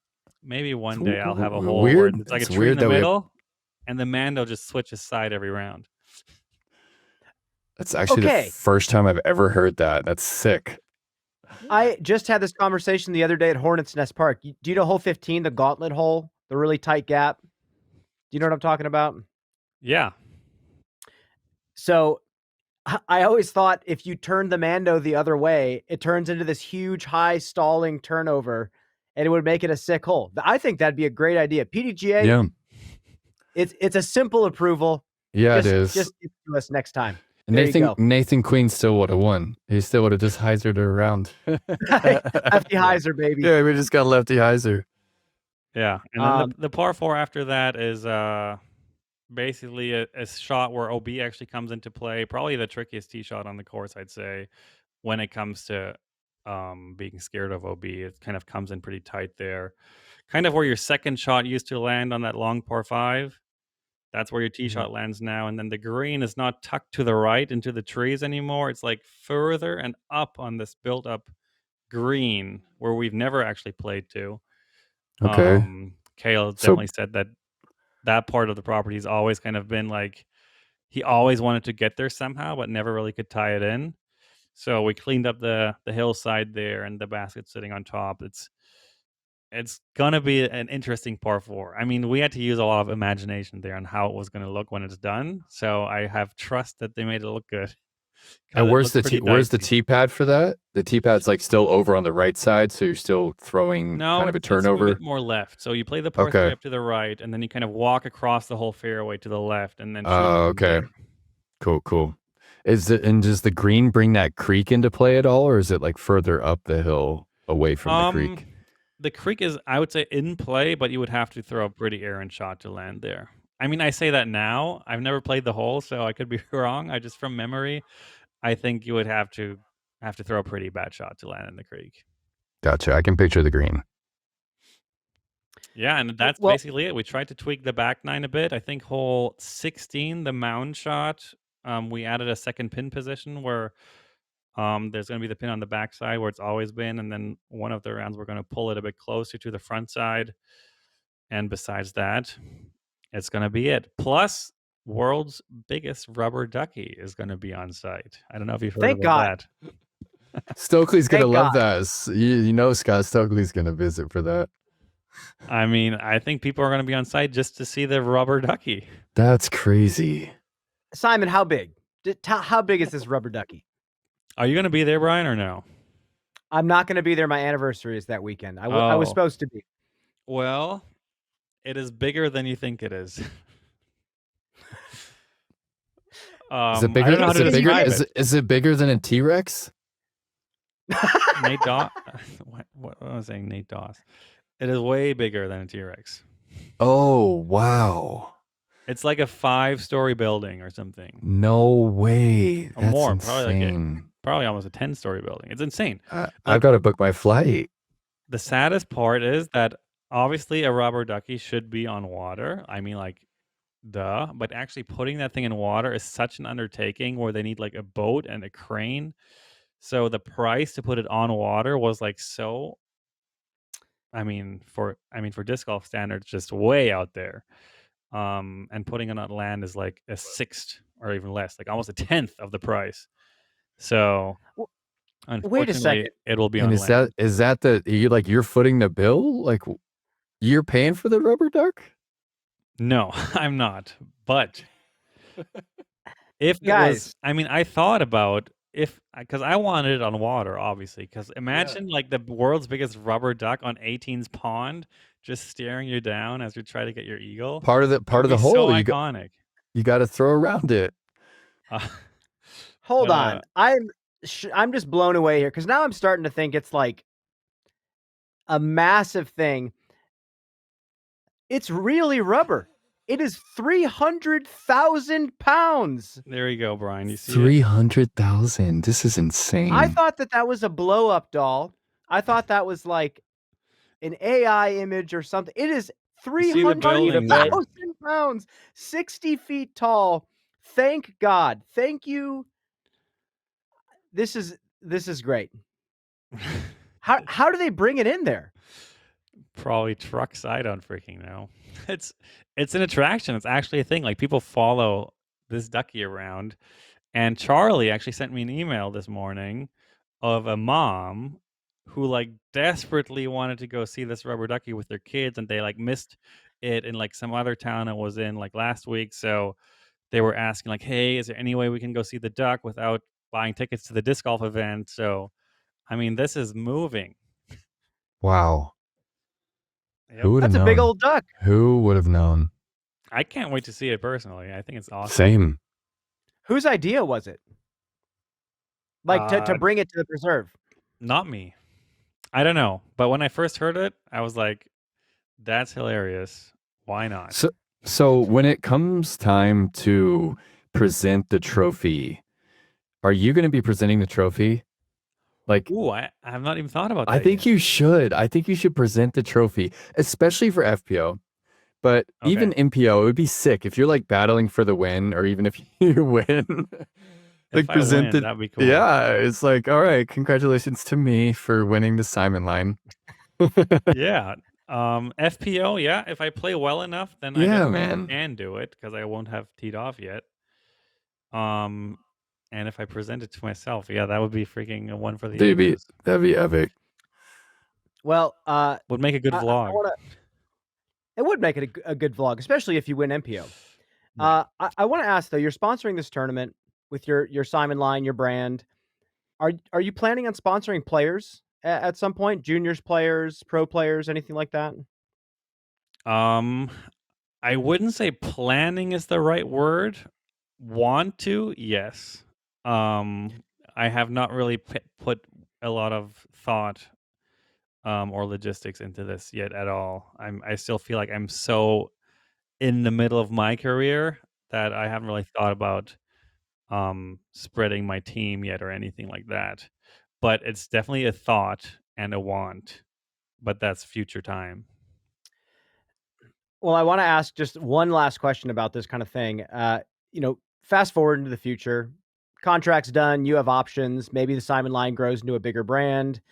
maybe It's one day I'll have a hole where weird. it's like a It's tree in weird the that we have. middle, and the Mando just switches side every round. That's actually the Okay. first time I've ever heard that. That's sick. I just had this conversation the other day at Hornets Nest Park. Do you know hole 15, the gauntlet hole, the really tight gap? Do you know what I'm talking about? Yeah. So I always thought if you turn the Mando the other way, it turns into this huge high stalling turnover, and it would make it a sick hole. I think that'd be a great idea. PDGA, Yeah. It's a simple approval. Yeah, it Just is. give it to us next time. And There you go. Nathan Queen still would have won. He still would have just hyzered her around. Lefty hyzer, baby. Yeah, we just got lefty hyzer. Yeah. And then the par 4 after that is basically a shot where OB actually comes into play. Probably the trickiest tee shot on the course, I'd say, when it comes to being scared of OB. It kind of comes in pretty tight there. Kind of where your second shot used to land on that long par 5. That's where your tee shot lands now. And then the green is not tucked to the right into the trees anymore. It's like further and up on this built up green where we've never actually played to. Okay. Cale definitely said that part of the property has always kind of been like he always wanted to get there somehow, but never really could tie it in. So we cleaned up the hillside there and the basket sitting on top. It's gonna be an interesting par 4. I mean, we had to use a lot of imagination there on how it was gonna look when it's done. So I have trust that they made it look good. And where's the tee pad for that? The tee pad's like still over on the right side, so you're still throwing kind of a turnover. No, it's a bit more left. So you play the par 3 up to the right, and then you kind of walk across the whole fairway to the left, and then shoot okay. Cool. Does the green bring that creek into play at all, or is it like further up the hill away from the creek? The creek is, I would say, in play, but you would have to throw a pretty errant shot to land there. I mean, I say that now. I've never played the hole, so I could be wrong. I just from memory, I think you would have to throw a pretty bad shot to land in the creek. Gotcha. I can picture the green. Yeah, and that's basically it. We tried to tweak the back nine a bit. I think hole 16, the mound shot, we added a second pin position where there's going to be the pin on the back side where it's always been, and then one of the rounds we're going to pull it a bit closer to the front side. And besides that, it's going to be it. Plus, world's biggest rubber ducky is going to be on site. I don't know if you've heard about that. Stokely's going to love that. You know Scott Stokely's going to visit for that. I mean, I think people are going to be on site just to see the rubber ducky. That's crazy. Simon, how big? How big is this rubber ducky? Are you going to be there, Brian, or no? I'm not going to be there. My anniversay is that weekend. I was supposed to be. Well, it is bigger than you think it is. Is it bigger? Is it bigger than a T-Rex? Nate Doss. What was I saying? Nate Doss. It is way bigger than a T-Rex. Oh, wow. It's like a 5-story building or something. No way. Or That's more. insane. Probably almost a 10-story building. It's insane. I've got to book my flight. The saddest part is that obviously a rubber ducky should be on water. I mean, like, duh. But actually putting that thing in water is such an undertaking where they need like a boat and a crane. So the price to put it on water was like so. I mean, for disc golf standards, just way out there. And putting it on land is like a sixth or even less, like almost a 10th of the price. So, unfortunately, wait a second. It will be and on land. Is that you're footing the bill? Like you're paying for the rubber duck? No, I'm not. But if it was, I mean, I thought about because I wanted it on water, obviously. Because imagine like the world's biggest rubber duck on 18's pond, just staring you down as you try to get your eagle. Part of the hole. So iconic. You got to throw around it. Hold on, I'm just blown away here because now I'm starting to think it's like a massive thing. It's really rubber. It is 300,000 pounds. There you go, Brian. You see it? 300,000. This is insane. I thought that was a blow up doll. I thought that was like an AI image or something. It is see the building there. 300,000 pounds, 60 feet tall. Thank God. Thank you. This is great. How do they bring it in there? Probably trucks. I don't freaking know. It's an attraction. It's actually a thing. Like, people follow this ducky around. And Charlie actually sent me an email this morning of a mom who like desperately wanted to go see this rubber ducky with their kids, and they like missed it in like some other town I was in like last week. So they were asking like, "Hey, is there any way we can go see the duck without buying tickets to the disc golf event?" So, I mean, this is moving. Wow. Yep. Who would have That's known? a big old duck. Who would have known? I can't wait to see it personally. I think it's awesome. Same. Whose idea was it? Like to bring it to the preserve? Not me. I don't know. But when I first heard it, I was like, that's hilarious. Why not? So when it comes time to present the trophy, are you going to be presenting the trophy? Like, ooh, I have not even thought about that. I think you should. I think you should present the trophy, especially for FPO. But even MPO, it would be sick if you're like battling for the win, or even if you win. Like, presented, that'd be cool. Yeah, it's like, all right, congratulations to me for winning the Simon line. Yeah. FPO, yeah. If I play well enough, then I can do it because I won't have teed off yet. And if I present it to myself, yeah, that would be freaking a one for the ages. That'd be epic. Well, would make a good vlog. It would make it a good vlog, especially if you win MPO. Right. I want to ask though, you're sponsoring this tournament with your Simon line, your brand. Are you planning on sponsoring players at some point? Juniors players, pro players, anything like that? I wouldn't say planning is the right word. Want to, yes. I have not really put a lot of thought or logistics into this yet at all. I still feel like I'm so in the middle of my career that I haven't really thought about spreading my team yet or anything like that. But it's definitely a thought and a want, but that's future time. Well, I want to ask just one last question about this kind of thing. Fast forward into the future, contract's done, you have options, maybe the Simon line grows into a bigger brand.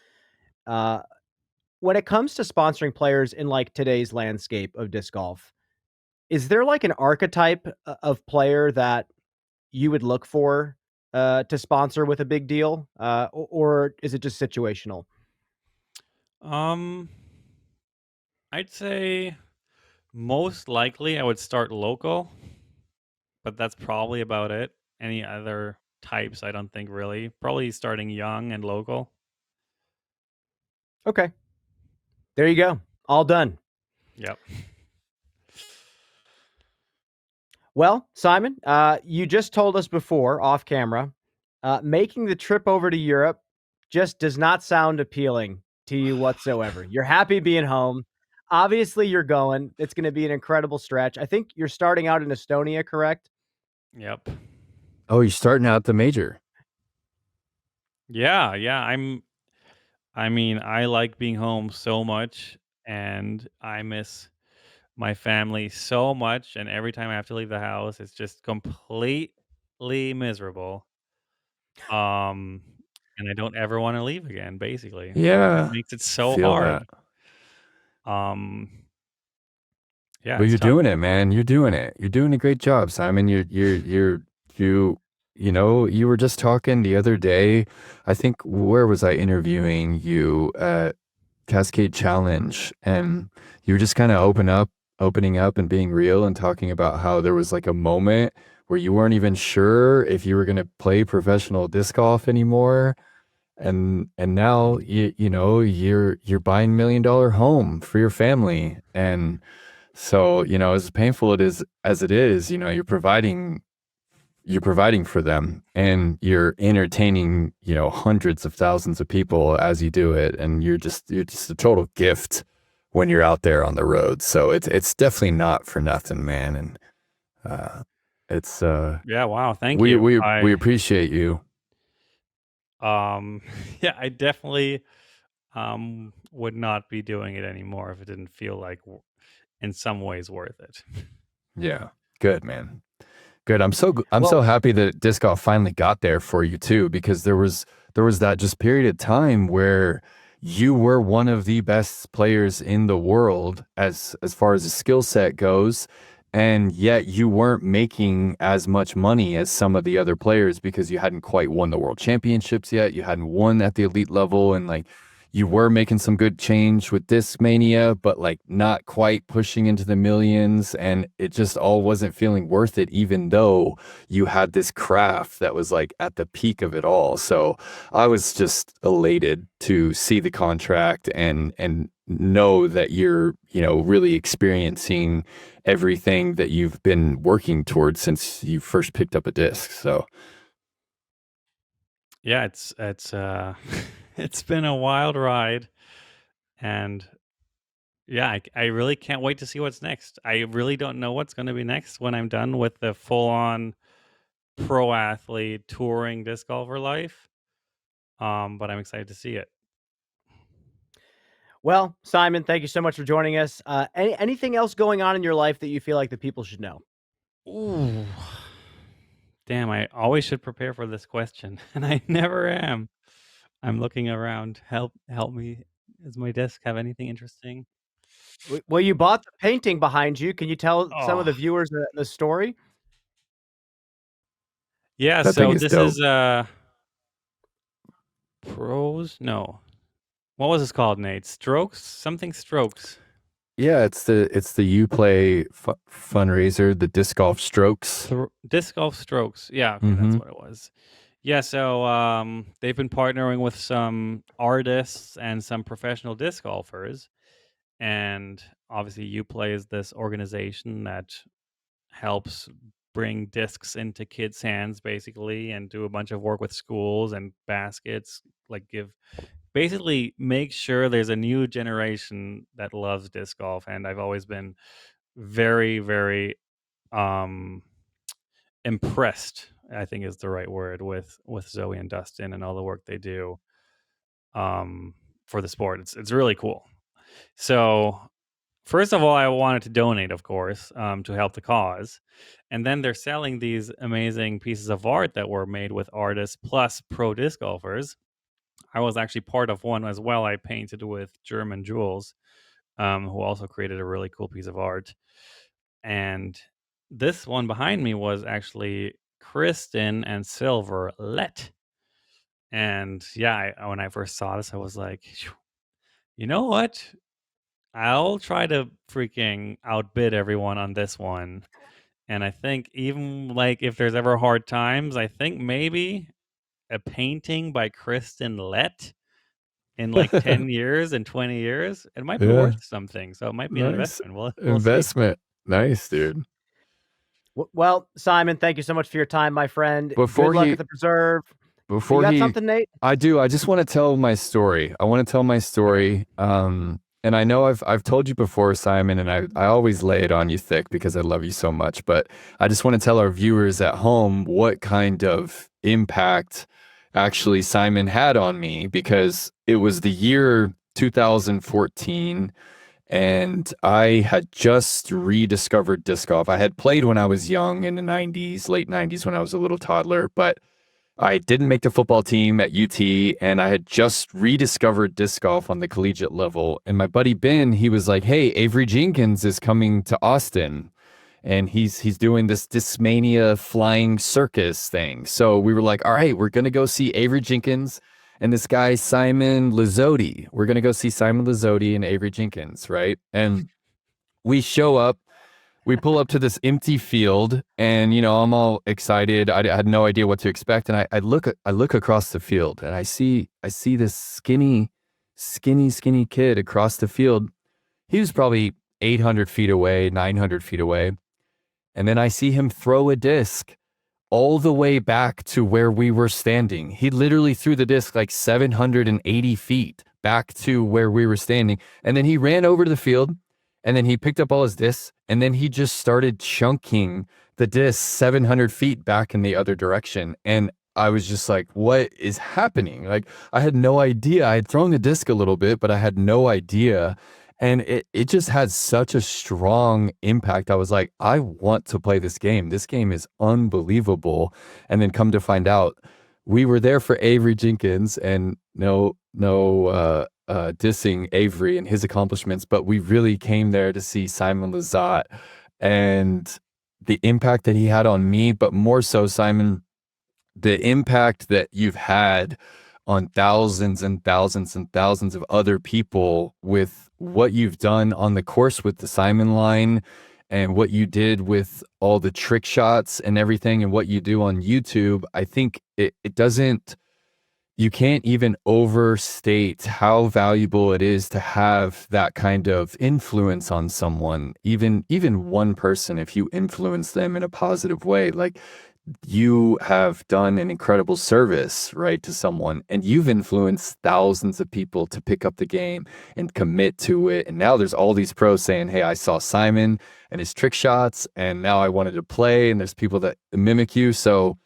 When it comes to sponsoring players in like today's landscape of disc golf, is there like an archetype of player that you would look for to sponsor with a big deal, or is it just situational? I'd say most likely I would start local, but that's probably about it. Any other types, I don't think really. Probably starting young and local. Okay. There you go. All done. Yep. Well, Simon, you just told us before off camera, making the trip over to Europe just does not sound appealing to you whatsoever. You're happy being home. Obviously, you're going. It's going to be an incredible stretch. I think you're starting out in Estonia, correct? Yep. Oh, you're starting out the major. Yeah. I like being home so much, and I miss my family so much, and every time I have to leave the house, it's just completely miserable. And I don't ever want to leave again, basically. Yeah. It makes it so hard. Yeah. Well, you're doing it, man. You're doing it. You're doing a great job, Simon. You were just talking the other day. I think, where was I interviewing you at Cascade Challenge, and you were just kind of opening up and being real and talking about how there was like a moment where you weren't even sure if you were going to play professional disc golf anymore. And now you're buying $1 million home for your family. And so, as painful as it is, you're providing for them, and you're entertaining, hundreds of thousands of people as you do it. And you're just a total gift when you're out there on the road. So it's definitely not for nothing, man. And it's Yeah, wow, thank we you. we appreciate you. Yeah, I definitely would not be doing it anymore if it didn't feel like in some ways worth it. Yeah, good, man. Good. I'm so Well, happy that disc golf finally got there for you too, because there was that just period of time where you were one of the best players in the world as far as the skill set goes, and yet you weren't making as much money as some of the other players because you hadn't quite won the world championships yet. You hadn't won at the elite level, and like you were making some good change with Discmania, but like not quite pushing into the millions. And it just all wasn't feeling worth it, even though you had this craft that was like at the peak of it all. So I was just elated to see the contract and know that you're, really experiencing everything that you've been working towards since you first picked up a disc. So Yeah, it's it's been a wild ride, and yeah, I really can't wait to see what's next. I really don't know what's going to be next when I'm done with the full-on pro athlete touring disc golfer life. But I'm excited to see it. well, Simon, thank you so much for joining us. Anything else going on in your life that you feel like the people should know? Ooh. Damn, I always should prepare for this question, and I never am. I'm looking around. Help me. Does my desk have anything interesting? Well, you bought the painting behind you. Can you tell some of Oh, the viewers the story? yeah, that thing so is this dope. is pros? No. What was this called, Nate? Strokes? Something strokes. Yeah, it's the Uplay fundraiser, the disc golf strokes. Disc golf strokes. Yeah, okay, that's Mm-hmm. what it was. Yeah, so they've been partnering with some artists and some professional disc golfers. And obviously Uplay is this organization that helps bring discs into kids' hands basically and do a bunch of work with schools and baskets, like basically make sure there's a new generation that loves disc golf. And I've always been very, very um impressed, I think is the right word, with Zoe and Dustin and all the work they do for the sport. It's really cool. So first of all, I wanted to donate, of course, to help the cause. And then they're selling these amazing pieces of art that were made with artists plus pro disc golfers. I was actually part of one as well. I painted with German Jules, who also created a really cool piece of art. And this one behind me was actually Kristin and Silva Let. And yeah, when I first saw this, I was like, you know what? I'll try to freaking outbid everyone on this one. And I think even like if there's ever hard times, I think maybe a painting by Kristen Lett in like 10 years and 20 years, it might be Yeah, worth something. So it might be an nice investment. We'll see. investment. Nice, dude. Well, Simon, thank you so much for your time, my friend. Good Before luck he at the preserve. You before got he something, Nate? I do. I just want to tell my story. I want to tell my Okay. story. And I know I've told you before, Simon, and I always lay it on you thick because I love you so much. But I just want to tell our viewers at home what kind of impact actually Simon had on me, because it was the year 2014 and I had just rediscovered disc golf. I had played when I was young in the 90s, late 90s when I was a little toddler, but I didn't make the football team at UT, and I had just rediscovered disc golf on the collegiate level. And my buddy Ben, he was like, "Hey, Avery Jenkins is coming to Austin, and he's doing this Discmania flying circus thing." So we were like, "All right, we're gonna go see Avery Jenkins and this guy Simon Lizotte. We're gonna go see Simon Lizotte and Avery Jenkins, right?" And we show up, we pull up to this empty field, and I'm all excited. I had no idea what to expect, and I look across the field, and I see this skinny kid across the field. He was probably 800 feet away, 900 feet away, and then I see him throw a disc all the way back to where we were standing. He literally threw the disc like 780 feet back to where we were standing. And then he ran over to the field, and then he picked up all his discs, and then he just started chunking the disc 700 feet back in the other direction. And I was just like, what is happening? Like, I had no idea. I had thrown the disc a little bit, but I had no idea. And it just had such a strong impact. I was like, I want to play this game. This game is unbelievable. And then come to find out, we were there for Avery Jenkins, and no dissing Avery and his accomplishments, but we really came there to see Simon Lizotte and the impact that he had on me, but more so, Simon, the impact that you've had on thousands and thousands and thousands of other people with what you've done on the course with the Simon line, and what you did with all the trick shots and everything, and what you do on YouTube. I think it doesn't, you can't even overstate how valuable it is to have that kind of influence on someone, even one person. If you influence them in a positive way, like, you have done an incredible service, right, to someone, and you've influenced thousands of people to pick up the game and commit to it. And now there's all these pros saying, hey, I saw Simon and his trick shots, and now I wanted to play, and there's people that mimic you. So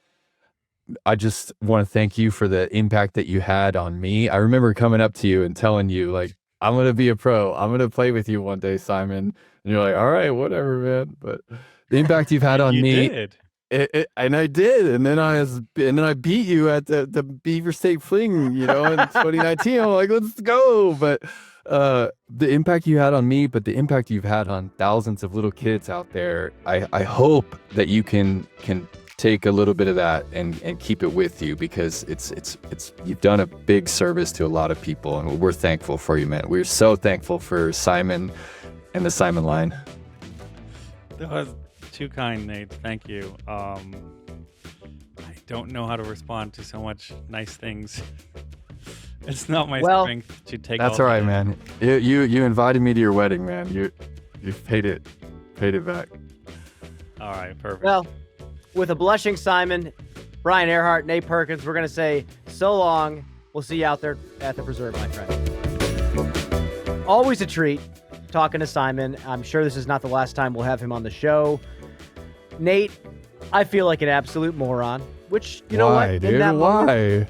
I just want to thank you for the impact that you had on me. I remember coming up to you and telling you, like, I'm going to be a pro. I'm going to play with you one day, Simon. And you're like, all right, whatever, man. But the impact you've had on You me. did. And I did, and then I beat you at the Beaver State Fling, in 2019. I'm like, let's go. But the impact you had on me, but the impact you've had on thousands of little kids out there, I hope that you can take a little bit of that and keep it with you, because it's you've done a big service to a lot of people, and we're thankful for you, man. We're so thankful for Simon and the Simon line. That was too kind, Nate. Thank you. I don't know how to respond to so much nice things. It's not my strength to take. That's all right, man. You invited me to your wedding, man. You paid it back. All right, perfect. Well, with a blushing Simon, Brian Earhart, Nate Perkins, we're going to say so long. We'll see you out there at the preserve, my friend. Always a treat talking to Simon. I'm sure this is not the last time we'll have him on the show. Nate, I feel like an absolute moron, which, you know what? Dude? In that Why? moment,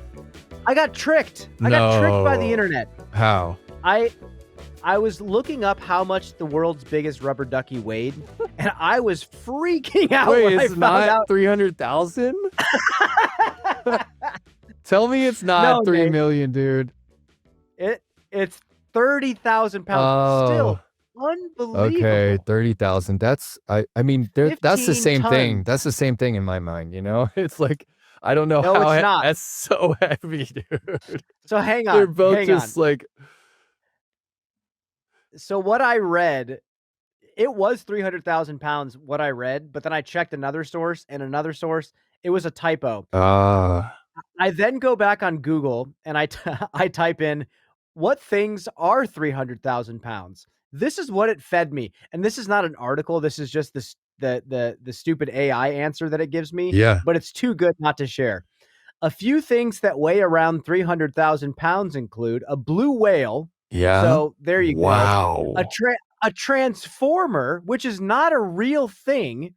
I got tricked. I got tricked by the internet. How? I was looking up how much the world's biggest rubber ducky weighed, and I was freaking out when I found out. 300,000? Tell me it's not 3 Nate. million, dude. It's 30,000 pounds. Still unbelievable. Okay, 30,000. That's that's the same 15 thing. tons. That's the same thing in my mind, It's like, I don't know No, how it's not. that's so heavy, dude. So hang on. They're both hang just on. like, So what I read, it was 300,000 pounds, what I read, but then I checked another source, and another source, it was a typo. I then go back on Google, and I type in, what things are 300,000 pounds? This is what it fed me. And this is not an article. This is just the stupid AI answer that it gives me. Yeah. But it's too good not to share. A few things that weigh around 300,000 pounds include a blue whale. Yeah. So there you go. Wow. A transformer, which is not a real thing,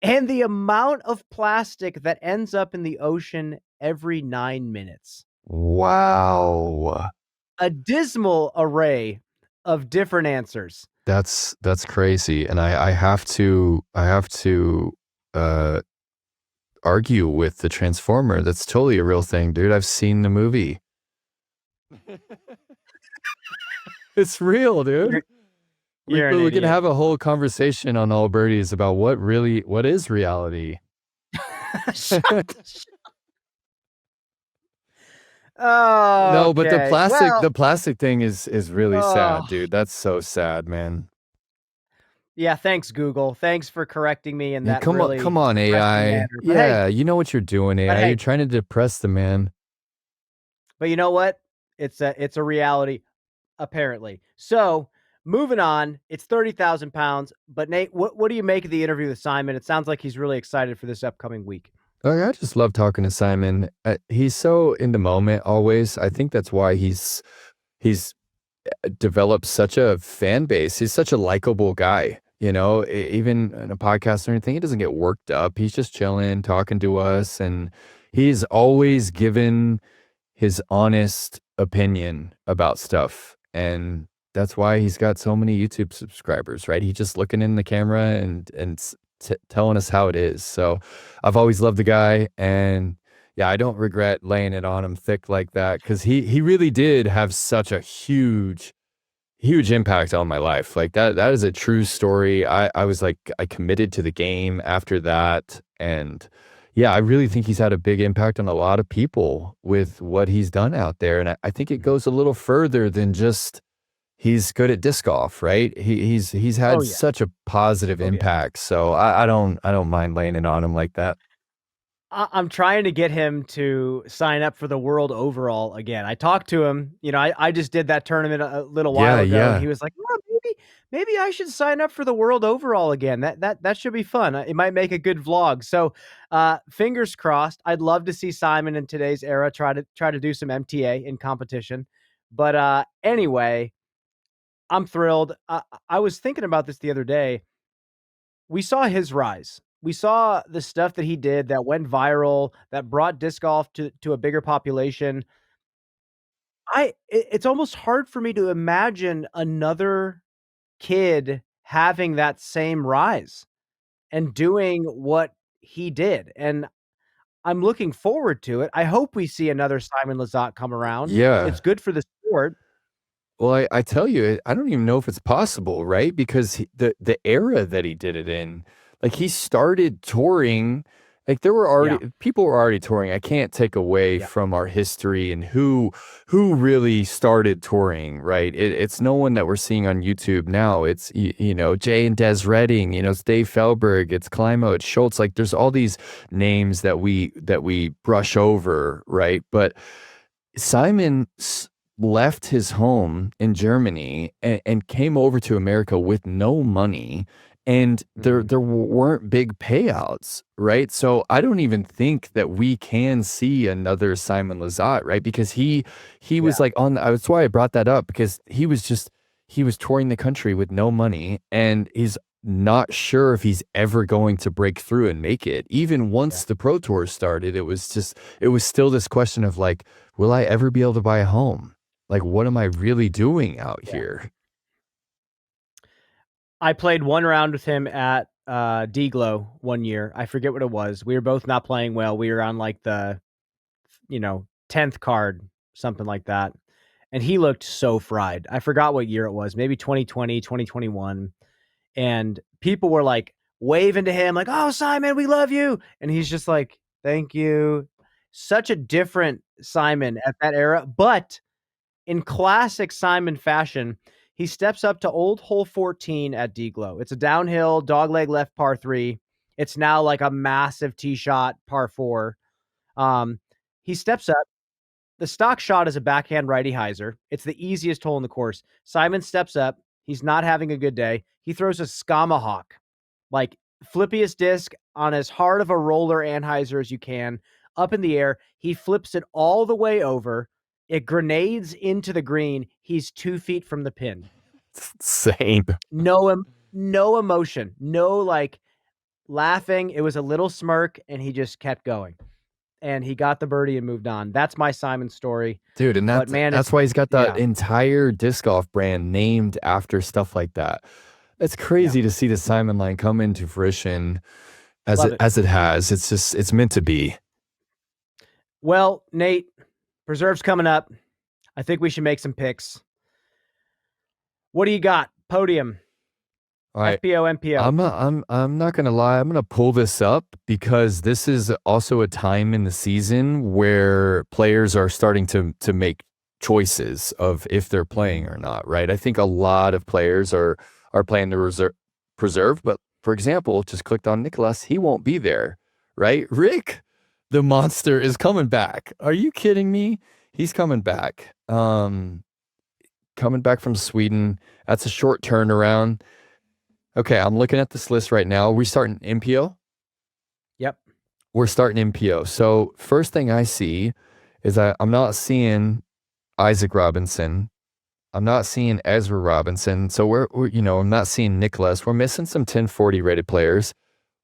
and the amount of plastic that ends up in the ocean every 9 minutes. Wow. A dismal array of different answers. That's crazy. And I have to argue with the transformer. That's totally a real thing, dude. I've seen the movie. It's real, dude. We can have a whole conversation on All Birdies about what is reality. Oh, no, but okay. the plastic thing is really sad, dude. That's so sad, man. Yeah, thanks, Google. Thanks for correcting me in that. Come on, AI. Yeah, you know what you're doing, AI. You're trying to depress the man. But you know what? It's a reality, apparently. So moving on, it's 30,000 pounds. But Nate, what do you make of the interview with Simon? It sounds like he's really excited for this upcoming week. I just love talking to Simon. He's so in the moment always. I think that's why he's he's developed such a fan base. He's such a likable guy, you know, even in a podcast or anything, he doesn't get worked up. He's just chilling, talking to us, and he's always given his honest opinion about stuff. And that's why he's got so many YouTube subscribers, right? He's just looking in the camera and telling us how it is. So I've always loved the guy, and yeah, I don't regret laying it on him thick like that, because he really did have such a huge impact on my life. Like that is a true story. I was like, I committed to the game after that, and yeah, I really think he's had a big impact on a lot of people with what he's done out there. And I think it goes a little further than just he's good at disc golf, right? He's Oh had yeah. such a positive Oh yeah. impact. So I don't mind laying it on him like that. I'm trying to get him to sign up for the world overall again. I talked to him, you know, I just did that tournament a little while Yeah, ago, and yeah. he was like, "Well, maybe I should sign up for the world overall again. That should be fun. It might make a good vlog." So, fingers crossed. I'd love to see Simon in today's era try to do some MTA in competition. But anyway, I'm thrilled. I was thinking about this the other day. We saw his rise. We saw the stuff that he did that went viral, that brought disc golf to a bigger population. It's almost hard for me to imagine another kid having that same rise and doing what he did, and I'm looking forward to it. I hope we see another Simon Lizotte come around. Yeah. It's good for the sport. Well, I tell you, I don't even know if it's possible, right? Because the era that he did it in, like he started touring, like there were Yeah, already people were already touring. I can't take away yeah, from our history and who really started touring, right? It's no one that we're seeing on YouTube now. It's you know, Jay and Des Redding, you know, it's Dave Felberg, it's Climo, it's Schultz. Like there's all these names that we brush over, right? But Simon left his home in Germany and came over to America with no money, and mhm, there weren't big payouts, right? So I don't even think that we can see another Simon Lizotte, right? Because he yeah, was like on that's why I brought that up, because he was touring the country with no money, and he's not sure if he's ever going to break through and make it. Even yeah, once the Pro Tour started, it was still this question of like, will I ever be able to buy a home? Like, what am I really doing out yeah. here? I played 1 round with him at, D-Glow 1 year. I forget what it was. We were both not playing well. We were on, like, the, you know, 10th card, something like that, and he looked so fried. I forgot what year it was, maybe 2020, 2021, and people were, like, waving to him like, "Oh, Simon, we love you," and he's just like, "Thank you." Such a different Simon at that era, but in classic Simon fashion, he steps up to old hole 14 at D-Glow. It's a downhill, dogleg left par 3. It's now like a massive tee shot par 4. Um, he steps up. The stock shot is a backhand righty hyzer. It's the easiest hole in the course. Simon steps up. He's not having a good day. He throws a Skamahawk, like flippiest disc on as hard of a roller anhyzer as you can, up in the air. He flips it all the way over. It grenades into the green. He's 2 feet from the pin. It's insane. No emotion, no like laughing. It was a little smirk, and he just kept going. And he got the birdie and moved on. That's my Simon story. Dude, and But man, that's it's why he's got the yeah, entire disc golf brand named after stuff like that. It's yeah, crazy to see the Simon line come into fruition love it. as it has. It's just it's meant to be. Well, Nate, preserve's coming up. I think we should make some picks. What do you got? Podium, All right. FPO, MPO. I'm not gonna lie. I'm gonna pull this up because this is also a time in the season where players are starting to make choices of if they're playing or not. Right. I think a lot of players are playing the preserve. But for example, just clicked on Niklas. He won't be there. Right. Rick, the monster, is coming back. Are you kidding me? He's coming back. Coming back from Sweden. That's a short turnaround. Okay, I'm looking at this list right now. Are we starting MPO? Yep. We're starting MPO. So first thing I see is I'm not seeing Isaac Robinson. I'm not seeing Ezra Robinson. So we're I'm not seeing Niklas. We're missing some 1040 rated players.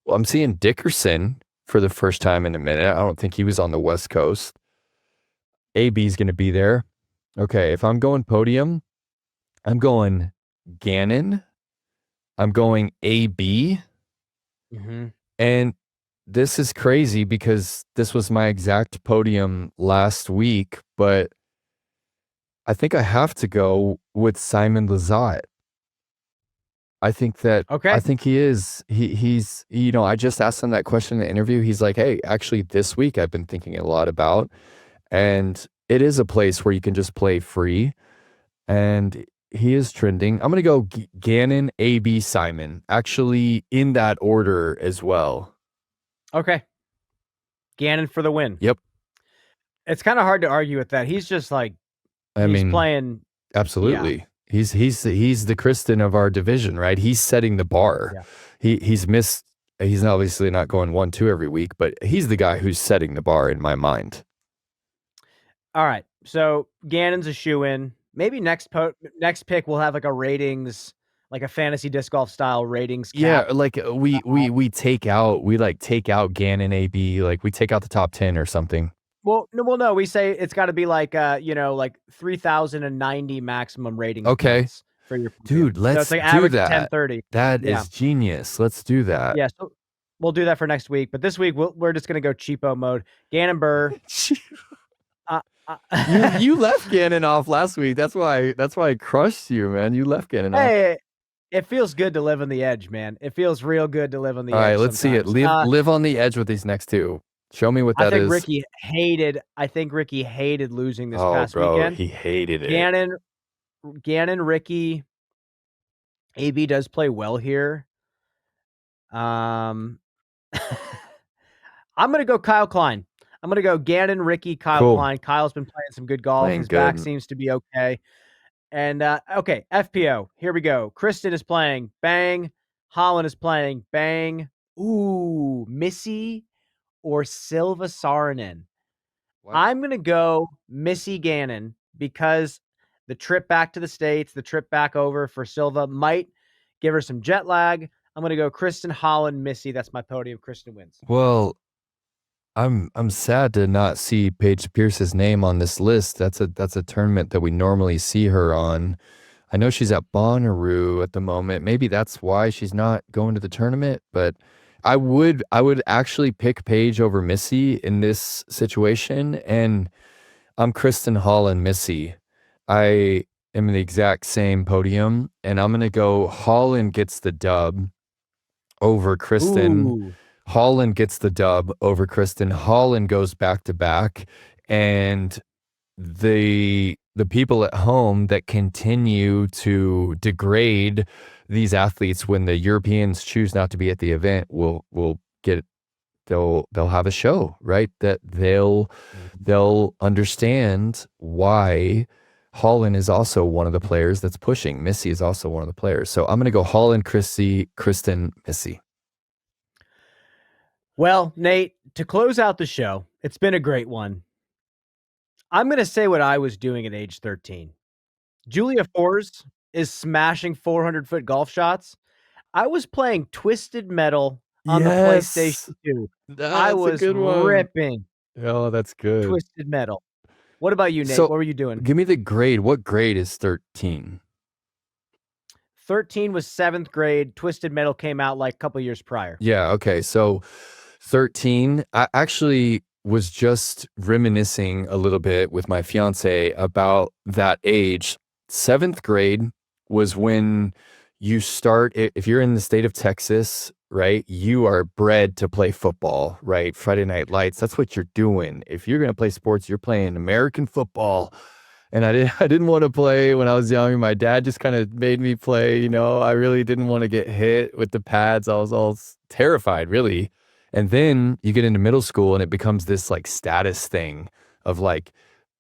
Well, I'm seeing Dickerson for the first time in a minute. I don't think he was on the West Coast. AB is going to be there. Okay, if I'm going podium, I'm going Gannon. I'm going AB. Mm-hmm. And this is crazy because this was my exact podium last week, but I think I have to go with Simon Lizotte. I think Okay. he is. He's I just asked him that question in the interview. He's like, "Hey, actually this week I've been thinking a lot about, and it is a place where you can just play free." And he is trending. I'm going to go Gannon, AB, Simon, actually in that order as well. Okay. Gannon for the win. Yep. It's kind of hard to argue with that. He's just like, I he's mean, playing. absolutely. Yeah. He's the Kristin of our division, right? He's setting the bar. Yeah. He's missed. He's obviously not going 1-2 every week, but he's the guy who's setting the bar in my mind. All right. So Gannon's a shoe-in. Maybe next pick we'll have like a ratings, like a fantasy disc golf style ratings cap. Yeah, like we take out Gannon AB, like we take out the top 10 or something. Well, no. We say it's got to be like like 3,090 maximum rating. Okay. For your dude, let's so it's like do average that. 1030. That is genius. Let's do that. Yeah, so we'll do that for next week. But this week we're just gonna go cheapo mode. Gannon Burr. You left Gannon off last week. That's why I crushed you, man. You left Gannon off. Hey, it feels good to live on the edge, man. It feels real good to live on the edge. All right, let's see it. Live on the edge with these next two. Show me what that is. I think Ricky hated losing this past weekend. He hated it. Gannon, Ricky, AB does play well here. I'm gonna go Kyle Klein. I'm going to go Gannon, Ricky, Kyle Klein. Kyle's been playing some good golf. His back seems to be okay. And, okay, FPO. Here we go. Kristin is playing. Bang. Holland is playing. Bang. Ooh, Missy or Silva Saarinen. I'm going to go Missy Gannon because the trip back to the States, the trip back over for Silva might give her some jet lag. I'm going to go Kristin, Holland, Missy. That's my podium. Kristin wins. Well, I'm sad to not see Paige Pierce's name on this list. That's a tournament that we normally see her on. I know she's at Bonnaroo at the moment. Maybe that's why she's not going to the tournament, but I would actually pick Paige over Missy in this situation, and I'm Kristin, Holland, Missy. I am in the exact same podium, and I'm going to go Holland gets the dub over Kristin. Ooh. Holland gets the dub over Kristin. Holland goes back to back, and the people at home that continue to degrade these athletes when the Europeans choose not to be at the event will get they'll have a show, right? That they'll understand why Holland is also one of the players that's pushing. Missy is also one of the players. So I'm going to go Holland, Kristin, Missy. Well, Nate, to close out the show, it's been a great one. I'm going to say what I was doing at age 13. Julia Fours is smashing 400-foot golf shots. I was playing Twisted Metal on the PlayStation 2. I was ripping. Oh, that's good. Twisted Metal. What about you, Nate? What were you doing? Give me the grade. What grade is 13? 13 was 7th grade. Twisted Metal came out like a couple years prior. Yeah, okay. So 13, I actually was just reminiscing a little bit with my fiance about that age. 7th grade was when you start, if you're in the state of Texas, right, you are bred to play football, right? Friday Night Lights, that's what you're doing. If you're going to play sports, you're playing American football. And I didn't want to play when I was young. My dad just kind of made me play, I really didn't want to get hit with the pads. I was all terrified, really. And then you get into middle school and it becomes this like status thing of like,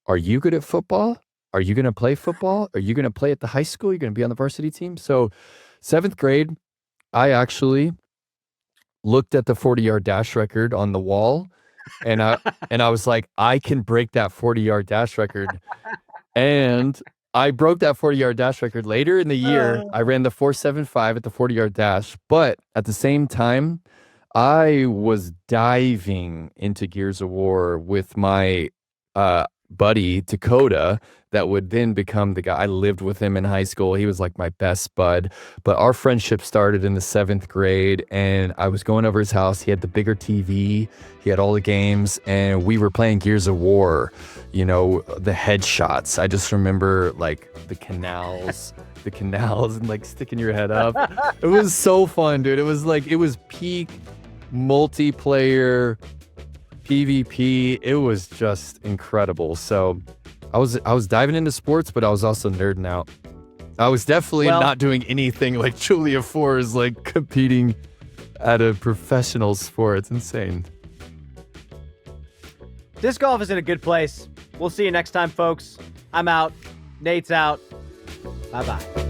are you good at football? Are you going to play football? Are you going to play at the high school? You're going to be on the varsity team? So 7th grade, I actually looked at the 40-yard dash record on the wall and I was like, I can break that 40-yard dash record. And I broke that 40-yard dash record later in the year. I ran the 4.75 at the 40-yard dash, but at the same time, I was diving into Gears of War with my buddy Dakota that would then become the guy. I lived with him in high school. He was like my best bud. But our friendship started in the 7th grade, and I was going over his house. He had the bigger TV. He had all the games, and we were playing Gears of War. You know, the headshots. I just remember like the canals and like sticking your head up. It was so fun, dude. It was peak multiplayer PvP. It was just incredible. So I was diving into sports, but I was also nerding out. I was definitely not doing anything like Julia 4 is like competing at a professional sport. It's insane. Disc golf is in a good place. We'll see you next time, folks. I'm out. Nate's out. Bye-bye.